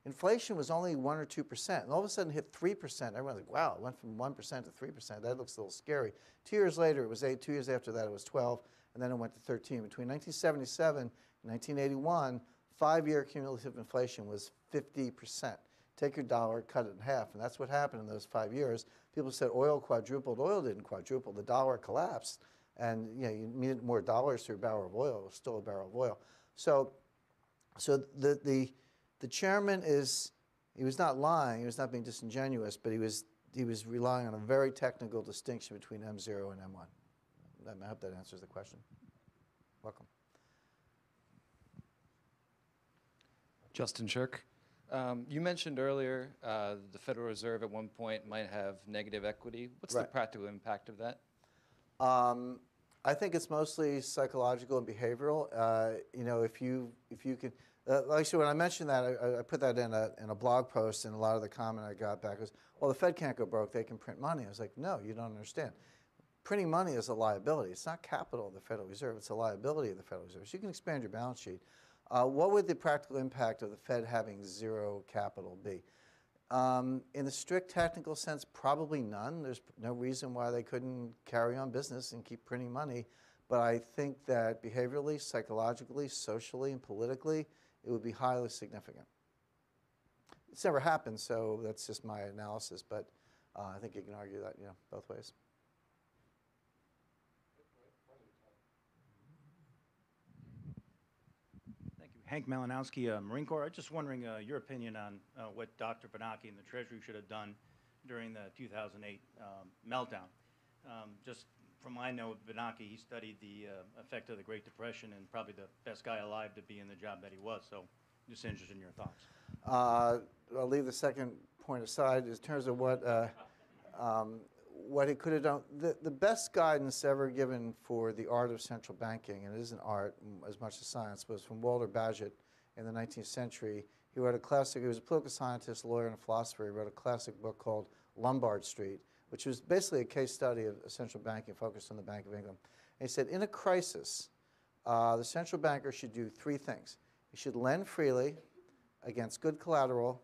Speaker 1: inflation was only 1 or 2%, and all of a sudden hit 3%. Everyone's like, wow, it went from 1% to 3%. That looks a little scary. 2 years later, it was 8. 2 years after that, it was 12, and then it went to 13. Between 1977 and 1981, 5-year cumulative inflation was 50%. Take your dollar, cut it in half, and that's what happened in those 5 years. People said oil quadrupled. Oil didn't quadruple. The dollar collapsed, and you needed more dollars for a barrel of oil. It was still a barrel of oil. So the chairman he was not lying. He was not being disingenuous, but he was relying on a very technical distinction between M0 and M1. I hope that answers the question. Welcome.
Speaker 11: Justin Shirk. You mentioned earlier the Federal Reserve at one point might have negative equity. What's the practical impact of that?
Speaker 1: I think it's mostly psychological and behavioral. If you can, actually, when I mentioned that, I put that in a blog post, and a lot of the comment I got back was, well, the Fed can't go broke, they can print money. I was like, no, you don't understand. Printing money is a liability. It's not capital of the Federal Reserve, it's a liability of the Federal Reserve. So you can expand your balance sheet. What would the practical impact of the Fed having zero capital be? In the strict technical sense, probably none. There's no reason why they couldn't carry on business and keep printing money. But I think that behaviorally, psychologically, socially, and politically, it would be highly significant. It's never happened, so that's just my analysis. But I think you can argue that, both ways.
Speaker 12: Hank Malinowski, Marine Corps. I'm just wondering your opinion on what Dr. Bernanke and the Treasury should have done during the 2008 meltdown. Just from my know, Bernanke, he studied the effect of the Great Depression and probably the best guy alive to be in the job that he was. So I'm just interested in your thoughts.
Speaker 1: I'll leave the second point aside in terms of what he could have done. The best guidance ever given for the art of central banking, and it isn't art as much as science, was from Walter Bagehot in the 19th century. He wrote a classic, he was a political scientist, lawyer, and a philosopher. He wrote a classic book called Lombard Street, which was basically a case study of central banking focused on the Bank of England. And he said, in a crisis, the central banker should do 3 things. He should lend freely against good collateral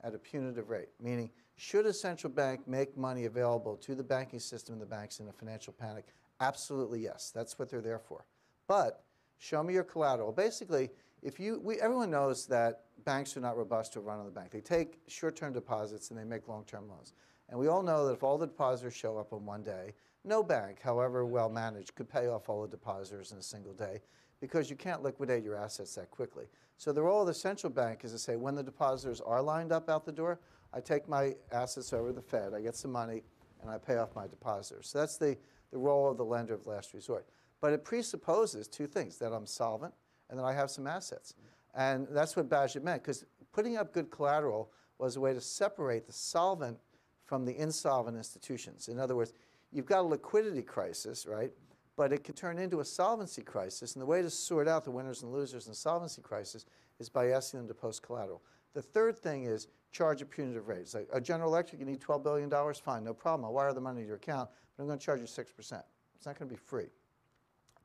Speaker 1: at a punitive rate, meaning should a central bank make money available to the banking system and the banks in a financial panic? Absolutely yes. That's what they're there for. But show me your collateral. Basically, everyone knows that banks are not robust to run on the bank. They take short-term deposits and they make long-term loans. And we all know that if all the depositors show up on one day, no bank, however well managed, could pay off all the depositors in a single day because you can't liquidate your assets that quickly. So the role of the central bank is to say when the depositors are lined up out the door, I take my assets over to the Fed, I get some money, and I pay off my depositors. So that's the role of the lender of last resort. But it presupposes two things, that I'm solvent and that I have some assets. And that's what Bagehot meant, because putting up good collateral was a way to separate the solvent from the insolvent institutions. In other words, you've got a liquidity crisis, right? But it can turn into a solvency crisis. And the way to sort out the winners and losers in a solvency crisis is by asking them to post collateral. The third thing is charge a punitive rate. It's like, a General Electric, you need $12 billion? Fine, no problem. I'll wire the money to your account, but I'm going to charge you 6%. It's not going to be free.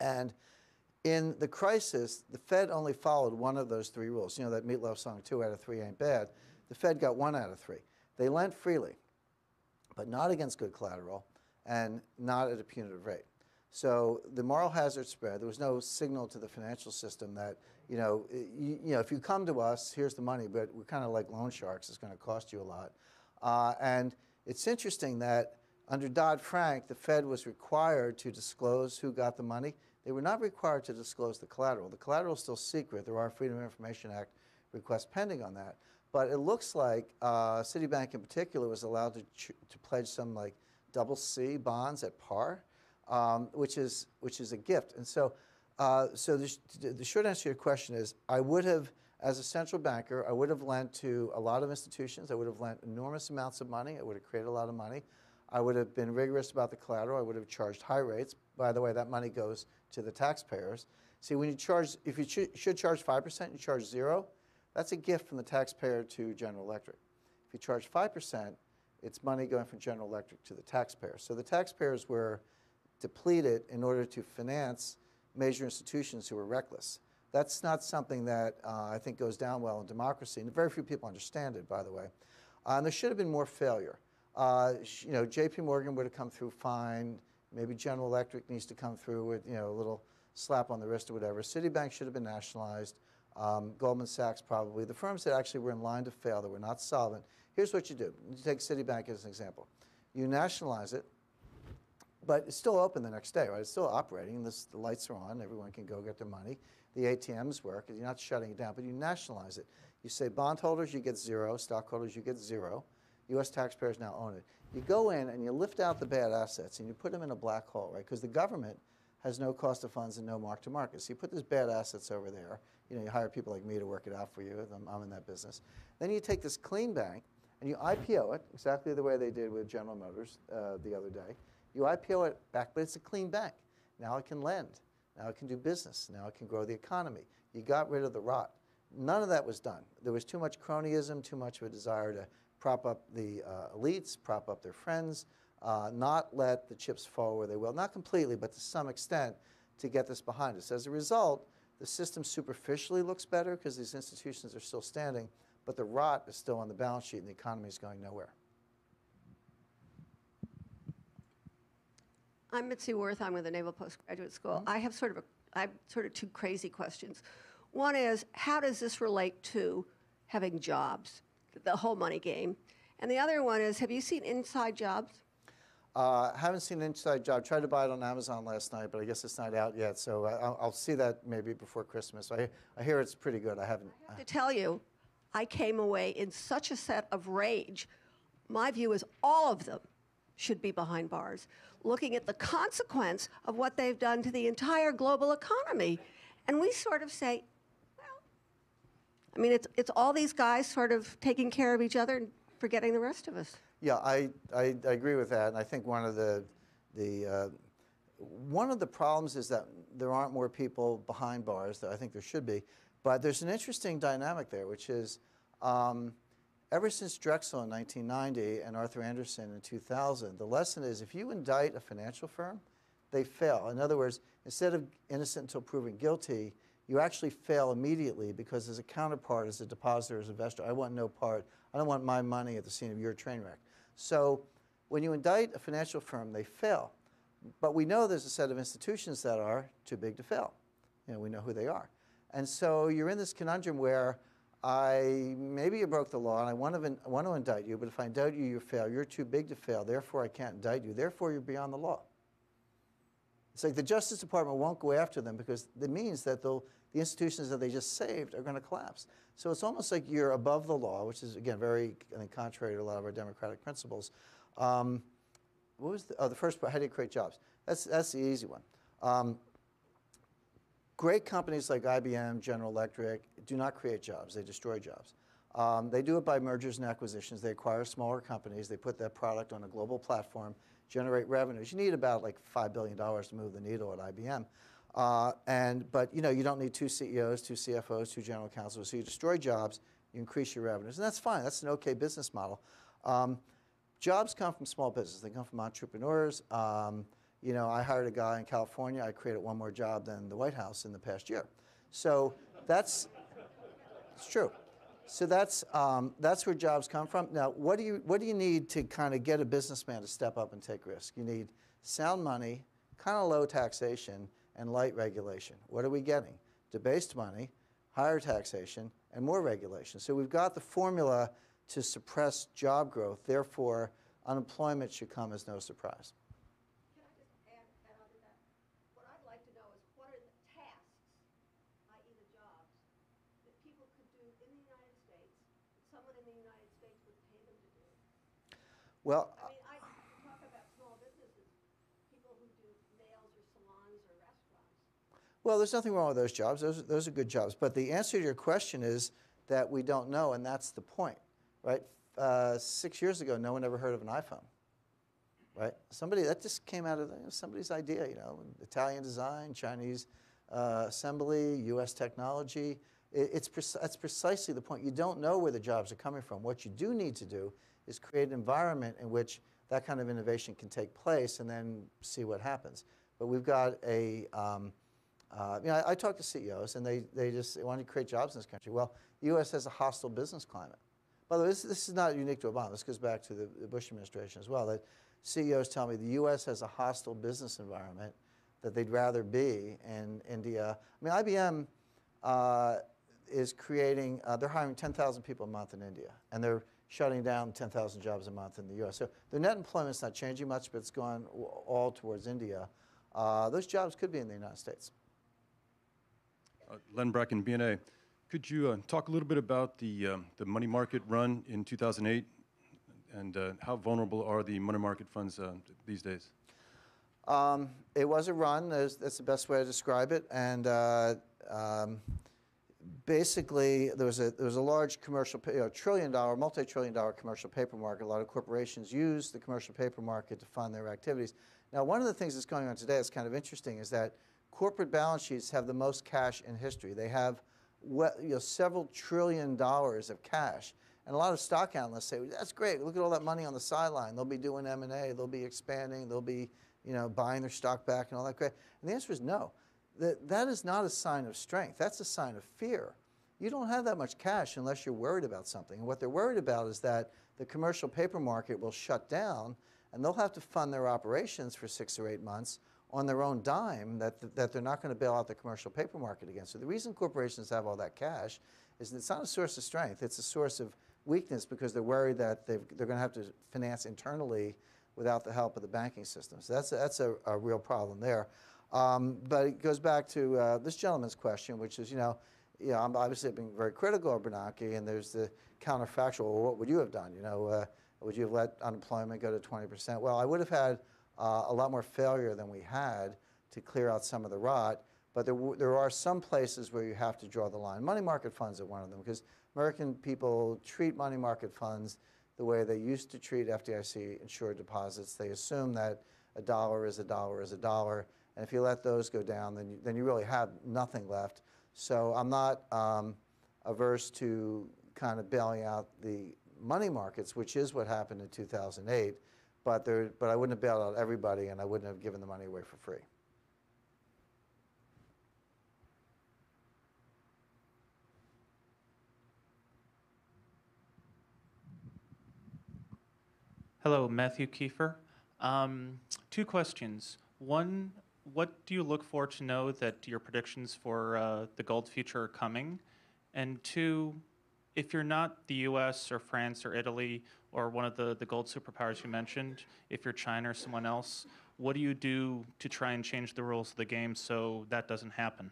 Speaker 1: And in the crisis, the Fed only followed one of those three rules. You know that Meatloaf song, 2 out of 3 ain't bad. The Fed got 1 out of 3. They lent freely, but not against good collateral and not at a punitive rate. So the moral hazard spread, there was no signal to the financial system that, if you come to us, here's the money, but we're kind of like loan sharks, it's going to cost you a lot. And it's interesting that under Dodd-Frank, the Fed was required to disclose who got the money. They were not required to disclose the collateral. The collateral is still secret. There are Freedom of Information Act requests pending on that. But it looks like Citibank in particular was allowed to pledge some like CC bonds at par, which is a gift. And so, the short answer to your question is, I would have, as a central banker, I would have lent to a lot of institutions. I would have lent enormous amounts of money. I would have created a lot of money. I would have been rigorous about the collateral. I would have charged high rates. By the way, that money goes to the taxpayers. See, when you charge, if you should charge 5%, you charge 0. That's a gift from the taxpayer to General Electric. If you charge 5%, it's money going from General Electric to the taxpayer. So the taxpayers were depleted in order to finance major institutions who were reckless. That's not something that I think goes down well in democracy, and very few people understand it, by the way. And there should have been more failure. JP Morgan would have come through fine. Maybe General Electric needs to come through with a little slap on the wrist or whatever. Citibank should have been nationalized. Goldman Sachs probably. The firms that actually were in line to fail, that were not solvent. Here's what you do. You take Citibank as an example. You nationalize it, but it's still open the next day, right? It's still operating. The lights are on. Everyone can go get their money. The ATMs work. You're not shutting it down, but you nationalize it. You say bondholders, you get 0. Stockholders, you get 0. U.S. taxpayers now own it. You go in and you lift out the bad assets and you put them in a black hole, right? Because the government has no cost of funds and no mark to market. So you put these bad assets over there. You hire people like me to work it out for you. I'm in that business. Then you take this clean bank and you IPO it exactly the way they did with General Motors the other day. You IPO it back, but it's a clean bank. Now it can lend. Now it can do business. Now it can grow the economy. You got rid of the rot. None of that was done. There was too much cronyism, too much of a desire to prop up the elites, prop up their friends, not let the chips fall where they will. Not completely, but to some extent to get this behind us. As a result, the system superficially looks better because these institutions are still standing, but the rot is still on the balance sheet and the economy is going nowhere.
Speaker 13: I'm Mitzi Worth. I'm with the Naval Postgraduate School. I have sort of two crazy questions. One is, how does this relate to having jobs, the whole money game? And the other one is, have you seen Inside Jobs?
Speaker 1: Haven't seen Inside Job. Tried to buy it on Amazon last night, but I guess it's not out yet. So I'll see that maybe before Christmas. I hear it's pretty good. I have
Speaker 13: to tell you, I came away in such a set of rage. My view is all of them should be behind bars, looking at the consequence of what they've done to the entire global economy. And we sort of say, well, I mean, it's all these guys sort of taking care of each other and forgetting the rest of us.
Speaker 1: Yeah, I agree with that, and I think one of the problems is that there aren't more people behind bars. I think there should be, but there's an interesting dynamic there, which is ever since Drexel in 1990 and Arthur Andersen in 2000, the lesson is if you indict a financial firm, they fail. In other words, instead of innocent until proven guilty, you actually fail immediately because as a counterpart, as a depositor, as an investor, I want no part. I don't want my money at the scene of your train wreck. So when you indict a financial firm, they fail. But we know there's a set of institutions that are too big to fail. We know who they are. And so you're in this conundrum where maybe you broke the law and I want to indict you, but if I indict you, you fail. You're too big to fail, therefore I can't indict you. Therefore, you're beyond the law. It's like the Justice Department won't go after them because it means that the institutions that they just saved are going to collapse. So it's almost like you're above the law, which is, again, very, I think, contrary to a lot of our democratic principles. What was the first part? How do you create jobs? That's the easy one. Great companies like IBM, General Electric do not create jobs. They destroy jobs. They do it by mergers and acquisitions. They acquire smaller companies. They put that product on a global platform, generate revenues. You need about like $5 billion to move the needle at IBM. But you know, you don't need 2 CEOs, 2 CFOs, 2 general counsels. So you destroy jobs, you increase your revenues, and that's fine. That's an okay business model. Jobs come from small business. They come from entrepreneurs. You know, I hired a guy in California. I created 1 more job than the White House in the past year. So it's true. So that's where jobs come from. Now, what do you need to kind of get a businessman to step up and take risk? You need sound money, kind of low taxation, and light regulation. What are we getting? Debased money, higher taxation, and more regulation. So we've got the formula to suppress job growth. Therefore, unemployment should come as no surprise.
Speaker 13: Can I just add on to that? What I'd like to know is what are the tasks, i.e. the jobs, that people could do in the United States, that someone in the United States would pay them to do?
Speaker 1: Well,
Speaker 13: I mean, I talk about small businesses, people who do nails or salons or restaurants.
Speaker 1: well, there's nothing wrong with those jobs. Those are good jobs. But the answer to your question is that we don't know, and that's the point, right? 6 years ago, no one ever heard of an iPhone, right? That just came out of somebody's idea, you know, Italian design, Chinese assembly, U.S. technology. That's precisely the point. You don't know where the jobs are coming from. What you do need to do is create an environment in which that kind of innovation can take place and then see what happens. But we've got you know, I talk to CEOs and they just want to create jobs in this country. Well, the U.S. has a hostile business climate. By the way, this is not unique to Obama. This goes back to the Bush administration as well, that CEOs tell me the U.S. has a hostile business environment that they'd rather be in India. I mean, IBM is creating, they're hiring 10,000 people a month in India, and they're shutting down 10,000 jobs a month in the U.S. So the net employment's not changing much, but it's gone all towards India. Those jobs could be in the United States.
Speaker 14: Len Bracken, BNA. Could you talk a little bit about the money market run in 2008 and how vulnerable are the money market funds these days?
Speaker 1: It was a run. That's the best way to describe it. And basically, there was a large commercial, multi-trillion-dollar commercial paper market. A lot of corporations use the commercial paper market to fund their activities. Now, one of the things that's going on today that's kind of interesting is that corporate balance sheets have the most cash in history. They have several $1 trillion of cash. And a lot of stock analysts say, well, that's great. Look at all that money on the sideline. They'll be doing M&A. They'll be expanding. They'll be buying their stock back and all that great. And the answer is no. That is not a sign of strength. That's a sign of fear. You don't have that much cash unless you're worried about something. And what they're worried about is that the commercial paper market will shut down and they'll have to fund their operations for 6 or 8 months on their own dime that they're not going to bail out the commercial paper market again. So the reason corporations have all that cash is that it's not a source of strength. It's a source of weakness because they're worried that they're going to have to finance internally without the help of the banking system. So that's a real problem there. But it goes back to this gentleman's question, which is, I'm obviously being very critical of Bernanke, and there's the counterfactual, well, what would you have done? Would you have let unemployment go to 20%? Well, I would have had a lot more failure than we had to clear out some of the rot, but there are some places where you have to draw the line. Money market funds are one of them, because American people treat money market funds the way they used to treat FDIC insured deposits. They assume that a dollar is a dollar is a dollar, and if you let those go down, then you really have nothing left. So I'm not averse to kind of bailing out the money markets, which is what happened in 2008, but I wouldn't have bailed out everybody, and I wouldn't have given the money away for free.
Speaker 15: Hello, Matthew Kiefer. 2 questions. One, what do you look for to know that your predictions for the gold future are coming? And 2, if you're not the U.S. or France or Italy or one of the gold superpowers you mentioned, if you're China or someone else, what do you do to try and change the rules of the game so that doesn't happen?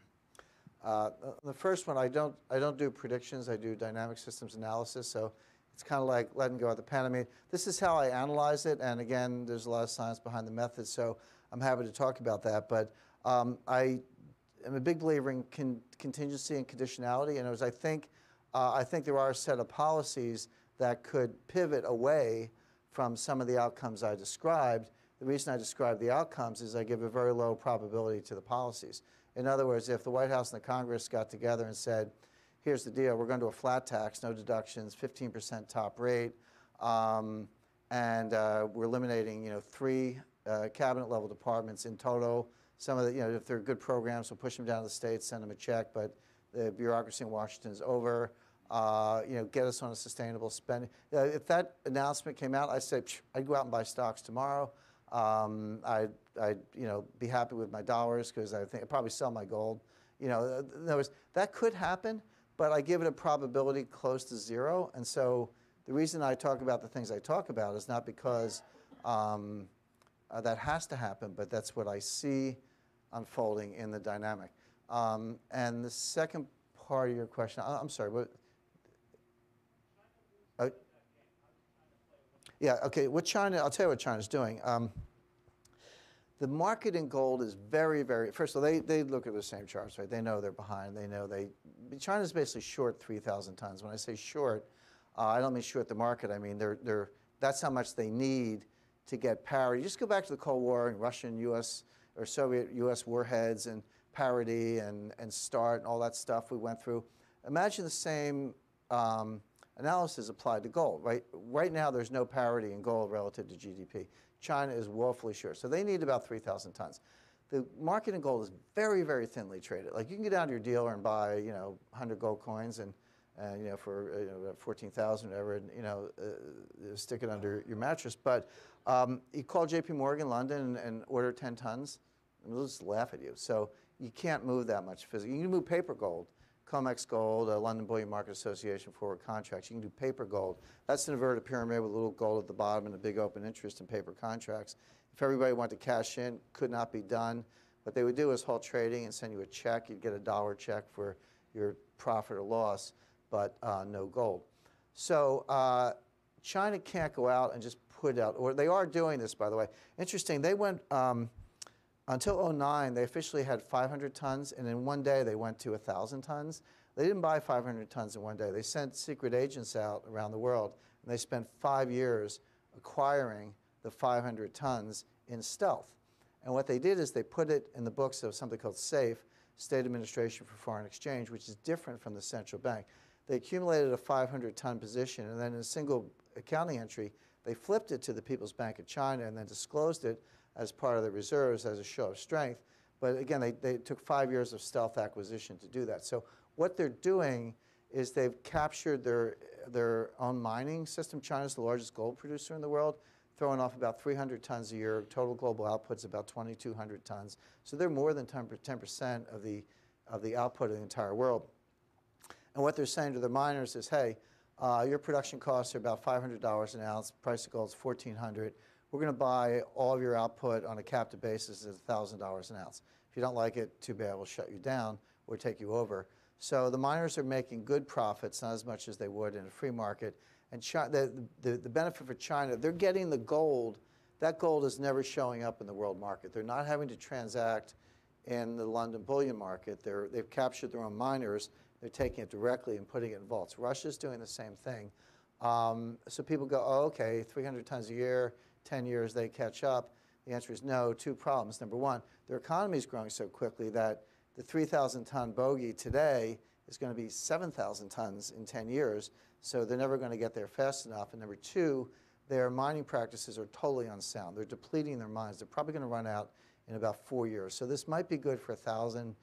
Speaker 1: The first one, I don't do predictions. I do dynamic systems analysis. So it's kind of like letting go of the pen. I mean, this is how I analyze it. And again, there's a lot of science behind the method. So I'm happy to talk about that. But I am a big believer in contingency and conditionality. And as I think there are a set of policies that could pivot away from some of the outcomes I described. The reason I describe the outcomes is I give a very low probability to the policies. In other words, if the White House and the Congress got together and said, here's the deal, we're going to do a flat tax, no deductions, 15% top rate, and we're eliminating 3 cabinet level departments in total. Some of the, if they're good programs, we'll push them down to the states, send them a check, but the bureaucracy in Washington is over. Get us on a sustainable spending. If that announcement came out, I'd say I'd go out and buy stocks tomorrow. I'd be happy with my dollars because I think I'd probably sell my gold. In other words, that could happen, but I give it a probability close to 0. And so the reason I talk about the things I talk about is not because that has to happen, but that's what I see unfolding in the dynamic. And the second part of your question, I'm sorry, what? Yeah, okay, what China, I'll tell you what China's doing. The market in gold is very, very, first of all, they look at the same charts, right? They know they're behind. They know China's basically short 3,000 tons. When I say short, I don't mean short the market. I mean, that's how much they need to get parity. Just go back to the Cold War and Russian, U.S., or Soviet, U.S. warheads and parity and START and all that stuff we went through. Imagine the same analysis applied to gold, right? Right now, there's no parity in gold relative to GDP. China is woefully short. So they need about 3,000 tons. The market in gold is very, very thinly traded. Like you can get down to your dealer and buy, 100 gold coins and for 14,000 or whatever, and, stick it under your mattress. But you call J.P. Morgan, London, and order 10 tons, and they'll just laugh at you. So you can't move that much physically. You can move paper gold. COMEX gold, London Bullion Market Association forward contracts. You can do paper gold. That's an inverted pyramid with a little gold at the bottom and a big open interest in paper contracts. If everybody wanted to cash in, could not be done. What they would do is halt trading and send you a check. You'd get a $1 check for your profit or loss, but no gold. So China can't go out and just put out, or they are doing this, by the way. Interesting, they went, until 2009, they officially had 500 tons, and in one day they went to 1,000 tons. They didn't buy 500 tons in one day. They sent secret agents out around the world, and they spent 5 years acquiring the 500 tons in stealth. And what they did is they put it in the books of something called SAFE, State Administration for Foreign Exchange, which is different from the central bank. They accumulated a 500-ton position, and then in a single accounting entry, they flipped it to the People's Bank of China and then disclosed it as part of the reserves as a show of strength. But again, they took 5 years of stealth acquisition to do that. So what they're doing is they've captured their own mining system. China's the largest gold producer in the world, throwing off about 300 tons a year. Total global output's about 2,200 tons. So they're more than 10% of the output of the entire world. And what they're saying to their miners is, hey, your production costs are about $500 an ounce. Price of gold is $1,400. We're going to buy all of your output on a captive basis at $1,000 an ounce. If you don't like it, too bad, we'll shut you down or take you over. So the miners are making good profits, not as much as they would in a free market. And the benefit for China, they're getting the gold. That gold is never showing up in the world market. They're not having to transact in the London bullion market. They've captured their own miners. They're taking it directly and putting it in vaults. Russia's doing the same thing. So people go, oh, okay, 300 tons a year, 10 years they catch up. The answer is no. 2 problems. Number one, their economy is growing so quickly that the 3,000-ton bogey today is going to be 7,000 tons in 10 years. So they're never going to get there fast enough. And number 2, their mining practices are totally unsound. They're depleting their mines. They're probably going to run out in about 4 years. So this might be good for 1,000,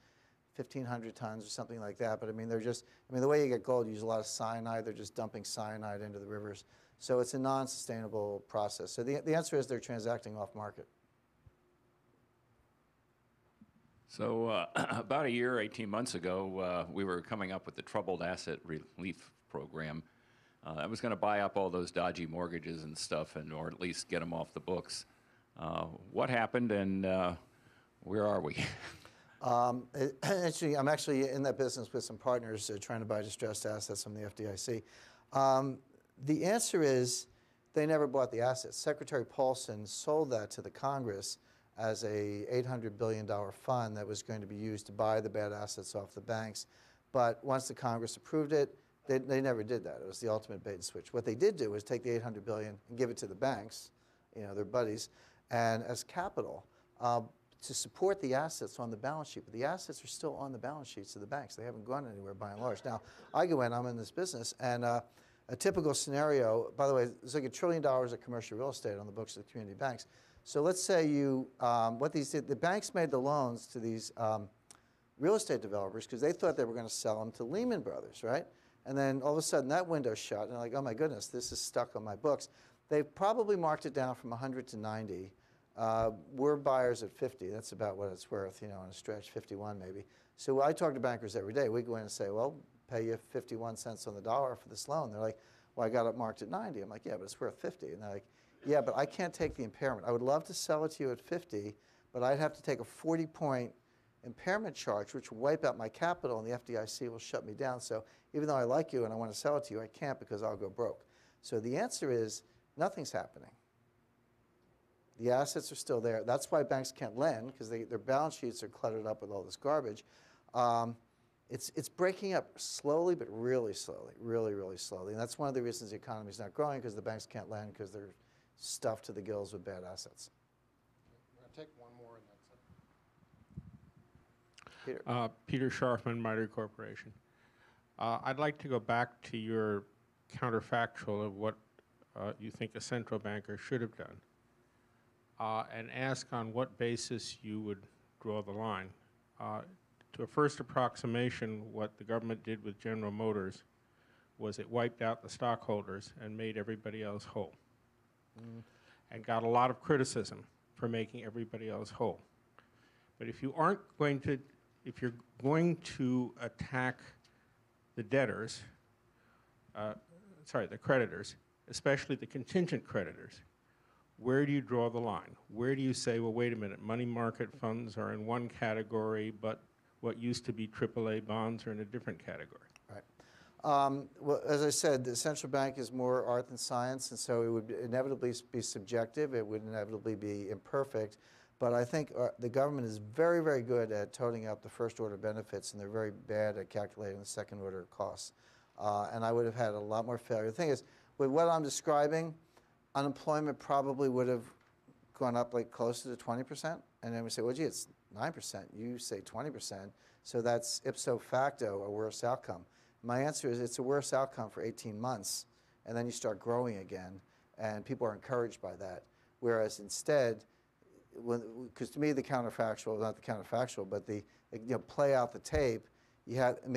Speaker 1: 1,500 tons or something like that. But I mean, the way you get gold, you use a lot of cyanide. They're just dumping cyanide into the rivers. So it's a non-sustainable process. So the answer is they're transacting off market.
Speaker 10: So about a year, 18 months ago, we were coming up with the Troubled Asset Relief program. That was going to buy up all those dodgy mortgages and stuff, or at least get them off the books. What happened, and where are we?
Speaker 1: Actually, I'm actually in that business with some partners trying to buy distressed assets from the FDIC. The answer is they never bought the assets. Secretary Paulson sold that to the Congress as a $800 billion fund that was going to be used to buy the bad assets off the banks. But once the Congress approved it, they never did that. It was the ultimate bait and switch. What they did do was take the $800 billion and give it to the banks, their buddies, and as capital to support the assets on the balance sheet. But the assets are still on the balance sheets of the banks. They haven't gone anywhere by and large. Now, I go in, I'm in this business, and a typical scenario, by the way, there's like $1 trillion of commercial real estate on the books of the community banks. So let's say what these did, the banks made the loans to these real estate developers because they thought they were going to sell them to Lehman Brothers, right? And then all of a sudden that window's shut, and they're like, oh my goodness, this is stuck on my books. They've probably marked it down from 100 to 90. We're buyers at 50. That's about what it's worth, on a stretch, 51 maybe. So I talk to bankers every day. We go in and say, well, pay you 51 cents on the dollar for this loan. They're like, well, I got it marked at 90. I'm like, yeah, but it's worth 50. And they're like, yeah, but I can't take the impairment. I would love to sell it to you at 50, but I'd have to take a 40-point impairment charge, which will wipe out my capital, and the FDIC will shut me down. So even though I like you and I want to sell it to you, I can't because I'll go broke. So the answer is nothing's happening. The assets are still there. That's why banks can't lend, because their balance sheets are cluttered up with all this garbage. It's breaking up slowly, but really slowly, really, really slowly. And that's one of the reasons the economy is not growing, because the banks can't lend because they're stuffed to the gills with bad assets.
Speaker 16: I'm going to take one more, and that's it.
Speaker 1: Peter.
Speaker 16: Peter Scharfman, Miter Corporation. I'd like to go back to your counterfactual of what you think a central banker should have done, and ask on what basis you would draw the line. To a first approximation, what the government did with General Motors was it wiped out the stockholders and made everybody else whole, and got a lot of criticism for making everybody else whole. But if you aren't going to, if you're going to attack the debtors, the creditors, especially the contingent creditors, where do you draw the line? Where do you say, well, wait a minute, money market funds are in one category, but what used to be AAA bonds are in a different category?
Speaker 1: Right. Well, as I said, the central bank is more art than science, and so it would inevitably be subjective. It would inevitably be imperfect. But I think the government is very, very good at toting up the first-order benefits, and they're very bad at calculating the second-order costs. And I would have had a lot more failure. The thing is, with what I'm describing, unemployment probably would have gone up like closer to 20%. And then we say, well, gee, it's 9%. You say 20%. So that's ipso facto a worse outcome. My answer is it's a worse outcome for 18 months. And then you start growing again. And people are encouraged by that. Whereas instead, because to me the counterfactual, not the counterfactual, but the play out the tape,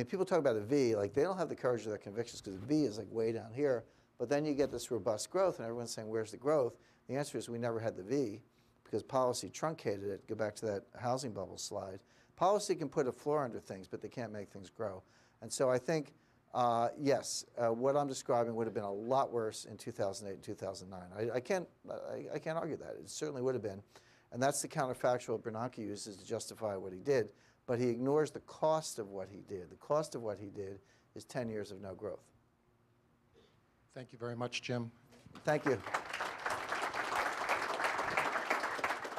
Speaker 1: people talk about a V, like they don't have the courage of their convictions because the V is like way down here. But then you get this robust growth, and everyone's saying, where's the growth? The answer is we never had the V because policy truncated it. Go back to that housing bubble slide. Policy can put a floor under things, but they can't make things grow. And so I think, yes, what I'm describing would have been a lot worse in 2008 and 2009. I can't argue that. It certainly would have been. And that's the counterfactual Bernanke uses to justify what he did. But he ignores the cost of what he did. The cost of what he did is 10 years of no growth.
Speaker 16: Thank you very much, Jim.
Speaker 1: Thank you.